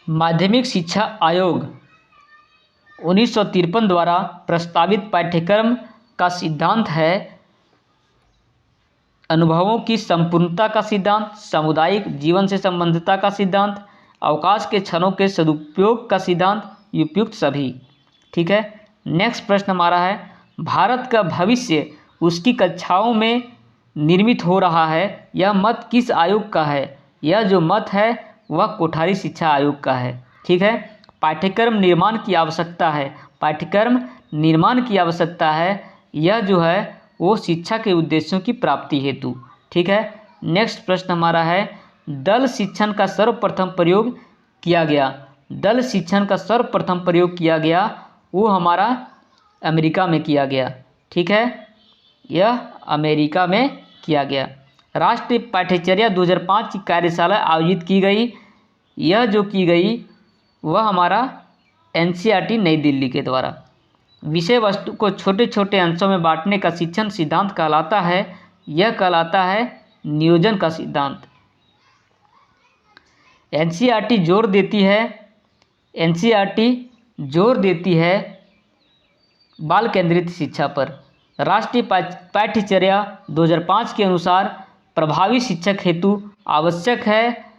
माध्यमिक शिक्षा आयोग 1953 द्वारा प्रस्तावित पाठ्यक्रम का सिद्धांत है अनुभवों की संपूर्णता का सिद्धांत, सामुदायिक जीवन से संबंधितता का सिद्धांत, अवकाश के क्षणों के सदुपयोग का सिद्धांत, उपयुक्त सभी, ठीक है। नेक्स्ट प्रश्न हमारा है, भारत का भविष्य उसकी कक्षाओं में निर्मित हो रहा है। यह मत किस आयोग का है? यह जो मत है वह कोठारी शिक्षा आयोग का है, ठीक है। पाठ्यक्रम निर्माण की आवश्यकता है। पाठ्यक्रम निर्माण की आवश्यकता है। यह जो है वो शिक्षा के उद्देश्यों की प्राप्ति हेतु, ठीक है। नेक्स्ट प्रश्न हमारा है, दल शिक्षण का सर्वप्रथम प्रयोग किया गया। दल शिक्षण का सर्वप्रथम प्रयोग किया गया वो हमारा अमेरिका में किया गया, ठीक है। यह अमेरिका में किया गया। राष्ट्रीय पाठ्यचर्या 2005 की कार्यशाला आयोजित की गई। यह जो की गई वह हमारा NCERT नई दिल्ली के द्वारा। विषय वस्तु को छोटे छोटे अंशों में बांटने का शिक्षण सिद्धांत कहलाता है। यह कहलाता है नियोजन का सिद्धांत। NCERT जोर देती है बाल केंद्रित शिक्षा पर। राष्ट्रीय पाठ्यचर्या 2005 के अनुसार प्रभावी शिक्षक हेतु आवश्यक है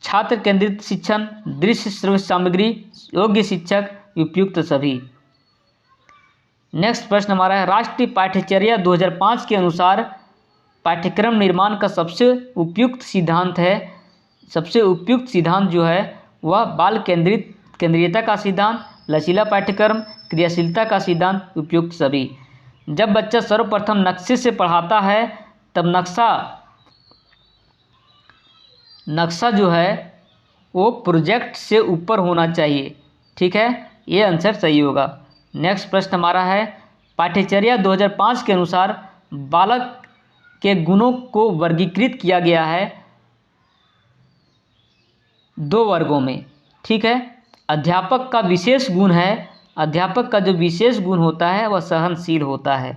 छात्र केंद्रित शिक्षण, दृश्य श्रव्य सामग्री, योग्य शिक्षक, उपयुक्त सभी। नेक्स्ट प्रश्न हमारा है, राष्ट्रीय पाठ्यचर्या 2005 के अनुसार पाठ्यक्रम निर्माण का सबसे उपयुक्त सिद्धांत जो है वह बाल केंद्रीयता का सिद्धांत, लचीला पाठ्यक्रम, क्रियाशीलता का सिद्धांत, उपयुक्त सभी। जब बच्चा सर्वप्रथम नक्शे से पढ़ाता है तब नक्शा जो है वो प्रोजेक्ट से ऊपर होना चाहिए। ठीक है, ये आंसर सही होगा। नेक्स्ट प्रश्न हमारा है, पाठ्यचर्या 2005 के अनुसार बालक के गुणों को वर्गीकृत किया गया है 2 वर्गों में। ठीक है, अध्यापक का जो विशेष गुण होता है वह सहनशील होता है।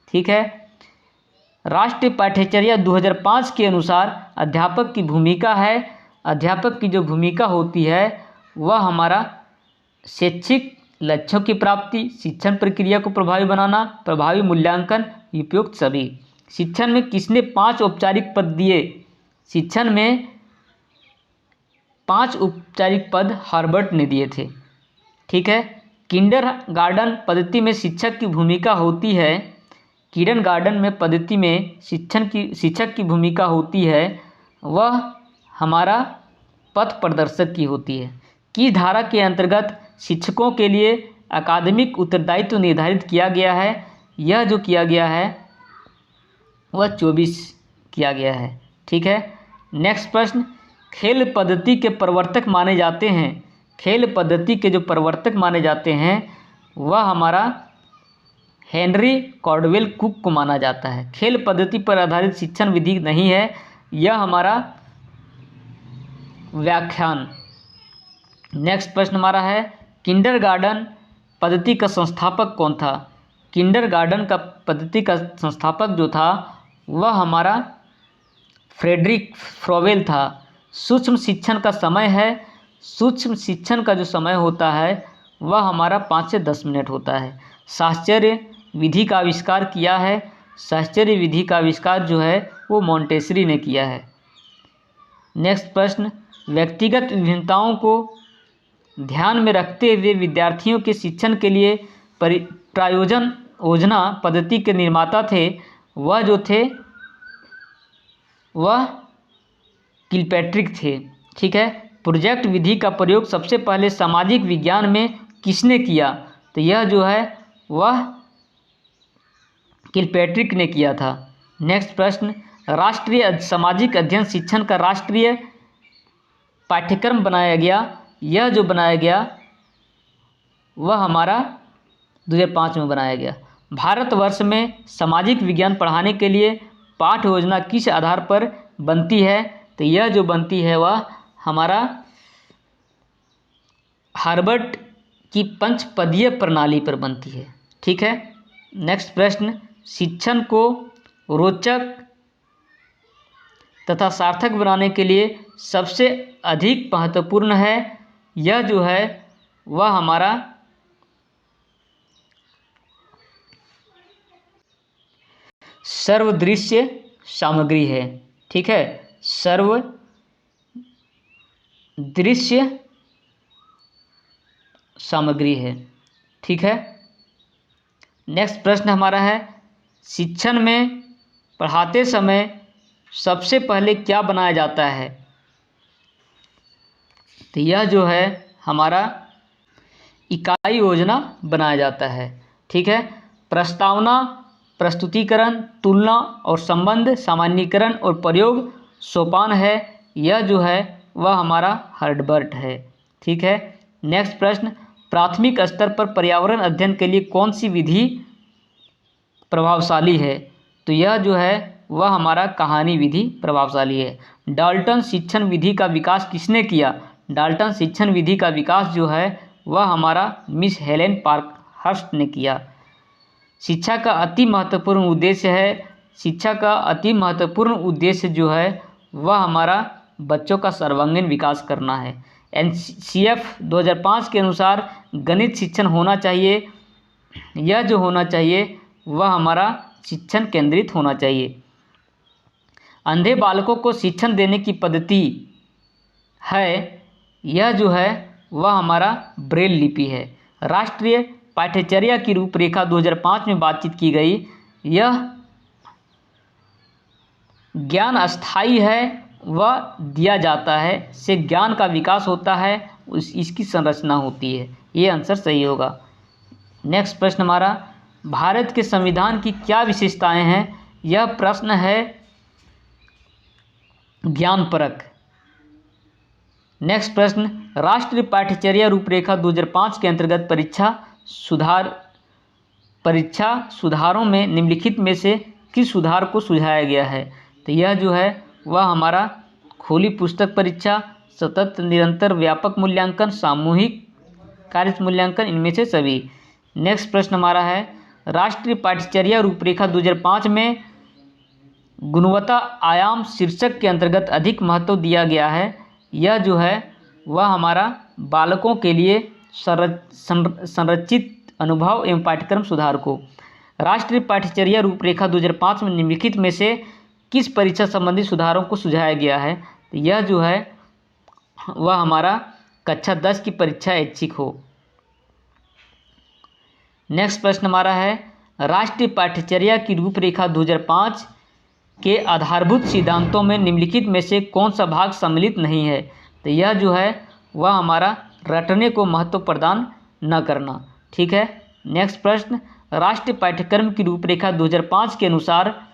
ठीक है, राष्ट्रीय पाठ्यचर्या 2005 के अनुसार अध्यापक की जो भूमिका होती है वह हमारा शैक्षिक लक्ष्यों की प्राप्ति, शिक्षण प्रक्रिया को प्रभावी बनाना, प्रभावी मूल्यांकन, उपयुक्त सभी। शिक्षण में किसने 5 औपचारिक पद दिए? शिक्षण में 5 औपचारिक पद हार्वर्ड ने दिए थे। ठीक है, किंडरगार्टन पद्धति में शिक्षक की भूमिका होती है, किंडरगार्टन में पद्धति में शिक्षक की भूमिका होती है वह हमारा पथ प्रदर्शक की होती है। किस धारा के अंतर्गत शिक्षकों के लिए अकादमिक उत्तरदायित्व निर्धारित किया गया है? यह जो किया गया है वह 24 किया गया है। ठीक है, नेक्स्ट प्रश्न, खेल पद्धति के प्रवर्तक माने जाते हैं वह हमारा हेनरी कॉर्डवेल कुक को माना जाता है। खेल पद्धति पर आधारित शिक्षण विधि नहीं है, यह हमारा व्याख्यान। नेक्स्ट प्रश्न हमारा है, किंडरगार्टन पद्धति का संस्थापक कौन था? किंडरगार्टन का पद्धति का संस्थापक जो था वह हमारा फ्रेडरिक फ्रोवेल था। सूक्ष्म शिक्षण का जो समय होता है वह हमारा 5 से 10 मिनट होता है। साहचर्य विधि का आविष्कार किया है, साहचर्य विधि का आविष्कार जो है वो मॉन्टेसरी ने किया है। नेक्स्ट प्रश्न, व्यक्तिगत विभिन्नताओं को ध्यान में रखते हुए विद्यार्थियों के शिक्षण के लिए प्रायोजन योजना पद्धति के निर्माता थे वह किलपैट्रिक थे। ठीक है, प्रोजेक्ट विधि का प्रयोग सबसे पहले सामाजिक विज्ञान में किसने किया? तो यह जो है वह किलपैट्रिक ने किया था। नेक्स्ट प्रश्न, राष्ट्रीय सामाजिक अध्ययन शिक्षण का राष्ट्रीय पाठ्यक्रम बनाया गया, यह जो बनाया गया वह हमारा 2005 में बनाया गया। भारतवर्ष में सामाजिक विज्ञान पढ़ाने के लिए पाठ्य योजना किस आधार पर बनती है? तो यह जो बनती है वह हमारा हार्वर्ड की 5 पदीय प्रणाली पर बनती है। ठीक है, नेक्स्ट प्रश्न, शिक्षण को रोचक तथा सार्थक बनाने के लिए सबसे अधिक महत्वपूर्ण है, यह जो है वह हमारा सर्वदृश्य सामग्री है। ठीक है, सर्वदृश्य सामग्री है। ठीक है, नेक्स्ट प्रश्न हमारा है, शिक्षण में पढ़ाते समय सबसे पहले क्या बनाया जाता है? तो यह जो है हमारा इकाई योजना बनाया जाता है। ठीक है, प्रस्तावना, प्रस्तुतिकरण, तुलना और संबंध, सामान्यीकरण और प्रयोग सोपान है, यह जो है वह हमारा हार्वर्ड है। ठीक है, नेक्स्ट प्रश्न, प्राथमिक स्तर पर पर्यावरण अध्ययन के लिए कौन सी विधि प्रभावशाली है? तो यह जो है वह हमारा कहानी विधि प्रभावशाली है। डाल्टन शिक्षण विधि का विकास किसने किया? डाल्टन शिक्षण विधि का विकास जो है वह हमारा मिस हेलेन पार्कहर्स्ट ने किया। शिक्षा का अति महत्वपूर्ण उद्देश्य जो है वह हमारा बच्चों का सर्वांगीण विकास करना है। NCF 2005 के अनुसार गणित शिक्षण होना चाहिए, यह जो होना चाहिए वह हमारा शिक्षण केंद्रित होना चाहिए। अंधे बालकों को शिक्षण देने की पद्धति है, यह जो है वह हमारा ब्रेल लिपि है। राष्ट्रीय पाठ्यचर्या की रूपरेखा 2005 में बातचीत की गई। यह ज्ञान अस्थाई है व दिया जाता है, से ज्ञान का विकास होता है, इसकी संरचना होती है। ये आंसर सही होगा। नेक्स्ट प्रश्न हमारा, भारत के संविधान की क्या विशेषताएं हैं? यह प्रश्न है ज्ञानपरक। नेक्स्ट प्रश्न, राष्ट्रीय पाठ्यचर्या रूपरेखा 2005 के अंतर्गत परीक्षा सुधारों में निम्नलिखित में से किस सुधार को सुझाया गया है? तो यह जो है वह हमारा खुली पुस्तक परीक्षा, सतत निरंतर व्यापक मूल्यांकन, सामूहिक कार्य मूल्यांकन, इनमें से सभी। नेक्स्ट प्रश्न हमारा है, राष्ट्रीय पाठ्यचर्या रूपरेखा 2005 में गुणवत्ता आयाम शीर्षक के अंतर्गत अधिक महत्व दिया गया है। यह जो है वह हमारा बालकों के लिए संरचित अनुभव एवं पाठ्यक्रम सुधार को। राष्ट्रीय पाठ्यचर्या रूपरेखा 2005 में निम्नलिखित में से किस परीक्षा संबंधी सुधारों को सुझाया गया है? तो यह जो है वह हमारा कक्षा 10 की परीक्षा ऐच्छिक हो। नेक्स्ट प्रश्न हमारा है, राष्ट्रीय पाठ्यचर्या की रूपरेखा 2005 के आधारभूत सिद्धांतों में निम्नलिखित में से कौन सा भाग सम्मिलित नहीं है? तो यह जो है वह हमारा रटने को महत्व प्रदान न करना। ठीक है। नेक्स्ट प्रश्न, राष्ट्रीय पाठ्यक्रम की रूपरेखा 2005 के अनुसार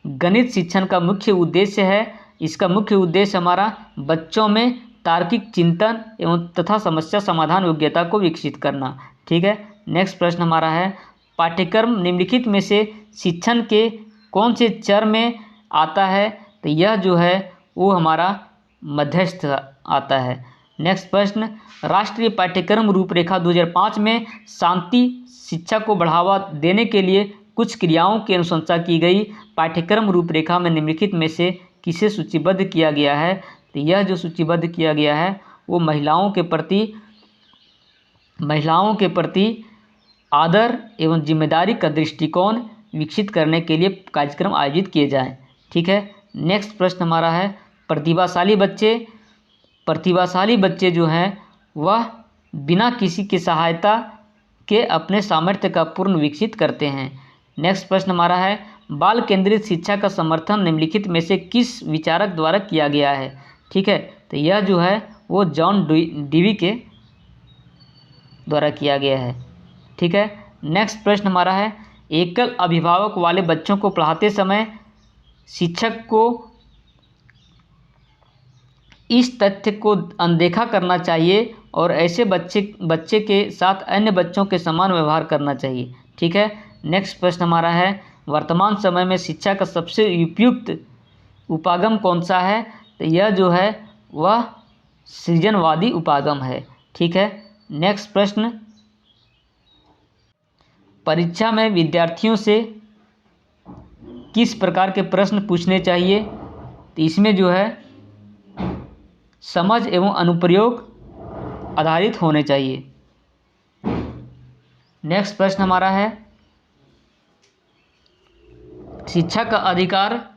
गणित शिक्षण का मुख्य उद्देश्य है। इसका मुख्य उद्देश्य हमारा बच्चों में तार्किक चिंतन एवं तथा समस्या समाधान योग्यता को विकसित करना। ठीक है। नेक्स्ट प्रश्न हमारा है, पाठ्यक्रम निम्नलिखित में से शिक्षण के कौन से चर में आता है? तो यह जो है वो हमारा मध्यस्थ आता है। नेक्स्ट प्रश्न, राष्ट्रीय पाठ्यक्रम रूपरेखा 2005 में शांति शिक्षा को बढ़ावा देने के लिए कुछ क्रियाओं की अनुशंसा की गई। पाठ्यक्रम रूपरेखा में निम्नलिखित में से किसे सूचीबद्ध किया गया है? तो यह जो सूचीबद्ध किया गया है वो महिलाओं के प्रति आदर एवं जिम्मेदारी का दृष्टिकोण विकसित करने के लिए कार्यक्रम आयोजित किए जाएं। ठीक है। नेक्स्ट प्रश्न हमारा है, प्रतिभाशाली बच्चे जो हैं वह बिना किसी की सहायता के अपने सामर्थ्य का पूर्ण विकसित करते हैं। नेक्स्ट प्रश्न हमारा है, बाल केंद्रित शिक्षा का समर्थन निम्नलिखित में से किस विचारक द्वारा किया गया है? ठीक है। तो यह जो है वो जॉन डीवी के द्वारा किया गया है। ठीक है। नेक्स्ट प्रश्न हमारा है, एकल अभिभावक वाले बच्चों को पढ़ाते समय शिक्षक को इस तथ्य को अनदेखा करना चाहिए और ऐसे बच्चे के साथ अन्य बच्चों के समान व्यवहार करना चाहिए। ठीक है। नेक्स्ट प्रश्न हमारा है, वर्तमान समय में शिक्षा का सबसे उपयुक्त उपागम कौन सा है? तो यह जो है वह सृजनवादी उपागम है। ठीक है। नेक्स्ट प्रश्न, परीक्षा में विद्यार्थियों से किस प्रकार के प्रश्न पूछने चाहिए? तो इसमें जो है समझ एवं अनुप्रयोग आधारित होने चाहिए। नेक्स्ट प्रश्न हमारा है, शिक्षा का अधिकार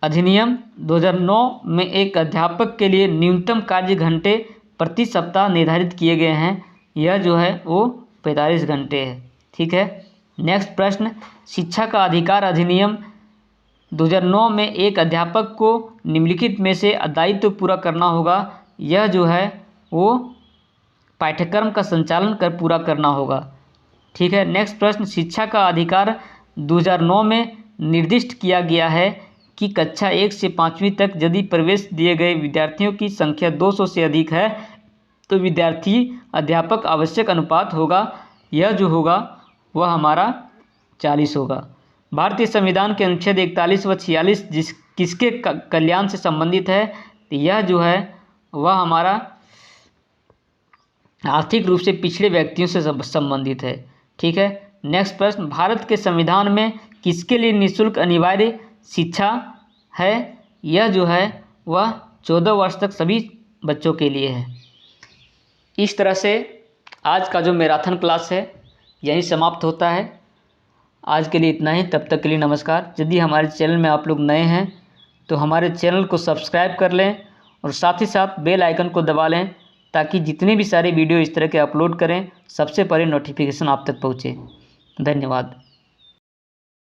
अधिनियम 2009 में एक अध्यापक के लिए न्यूनतम कार्य घंटे प्रति सप्ताह निर्धारित किए गए हैं। यह जो है वो 45 घंटे है। ठीक है। नेक्स्ट प्रश्न, शिक्षा का अधिकार अधिनियम 2009 में एक अध्यापक को निम्नलिखित में से दायित्व पूरा करना होगा। यह जो है वो पाठ्यक्रम का संचालन कर पूरा करना होगा। ठीक है। नेक्स्ट प्रश्न, शिक्षा का अधिकार 2009 में निर्दिष्ट किया गया है कि कक्षा 1 से 5वीं तक यदि प्रवेश दिए गए विद्यार्थियों की संख्या 200 से अधिक है तो विद्यार्थी अध्यापक आवश्यक अनुपात होगा। यह जो होगा वह हमारा 40 होगा। भारतीय संविधान के अनुच्छेद 41 व 46 किसके कल्याण से संबंधित है? तो यह जो है वह हमारा आर्थिक रूप से पिछड़े व्यक्तियों से संबंधित है। ठीक है। नेक्स्ट प्रश्न, भारत के संविधान में किसके लिए निःशुल्क अनिवार्य शिक्षा है? यह जो है वह 14 वर्ष तक सभी बच्चों के लिए है। इस तरह से आज का जो मैराथन क्लास है यहीं समाप्त होता है। आज के लिए इतना ही। तब तक के लिए नमस्कार। यदि हमारे चैनल में आप लोग नए हैं तो हमारे चैनल को सब्सक्राइब कर लें और साथ ही साथ बेल आइकन को दबा लें ताकि जितने भी सारे वीडियो इस तरह के अपलोड करें सबसे पहले नोटिफिकेशन आप तक पहुँचे। धन्यवाद।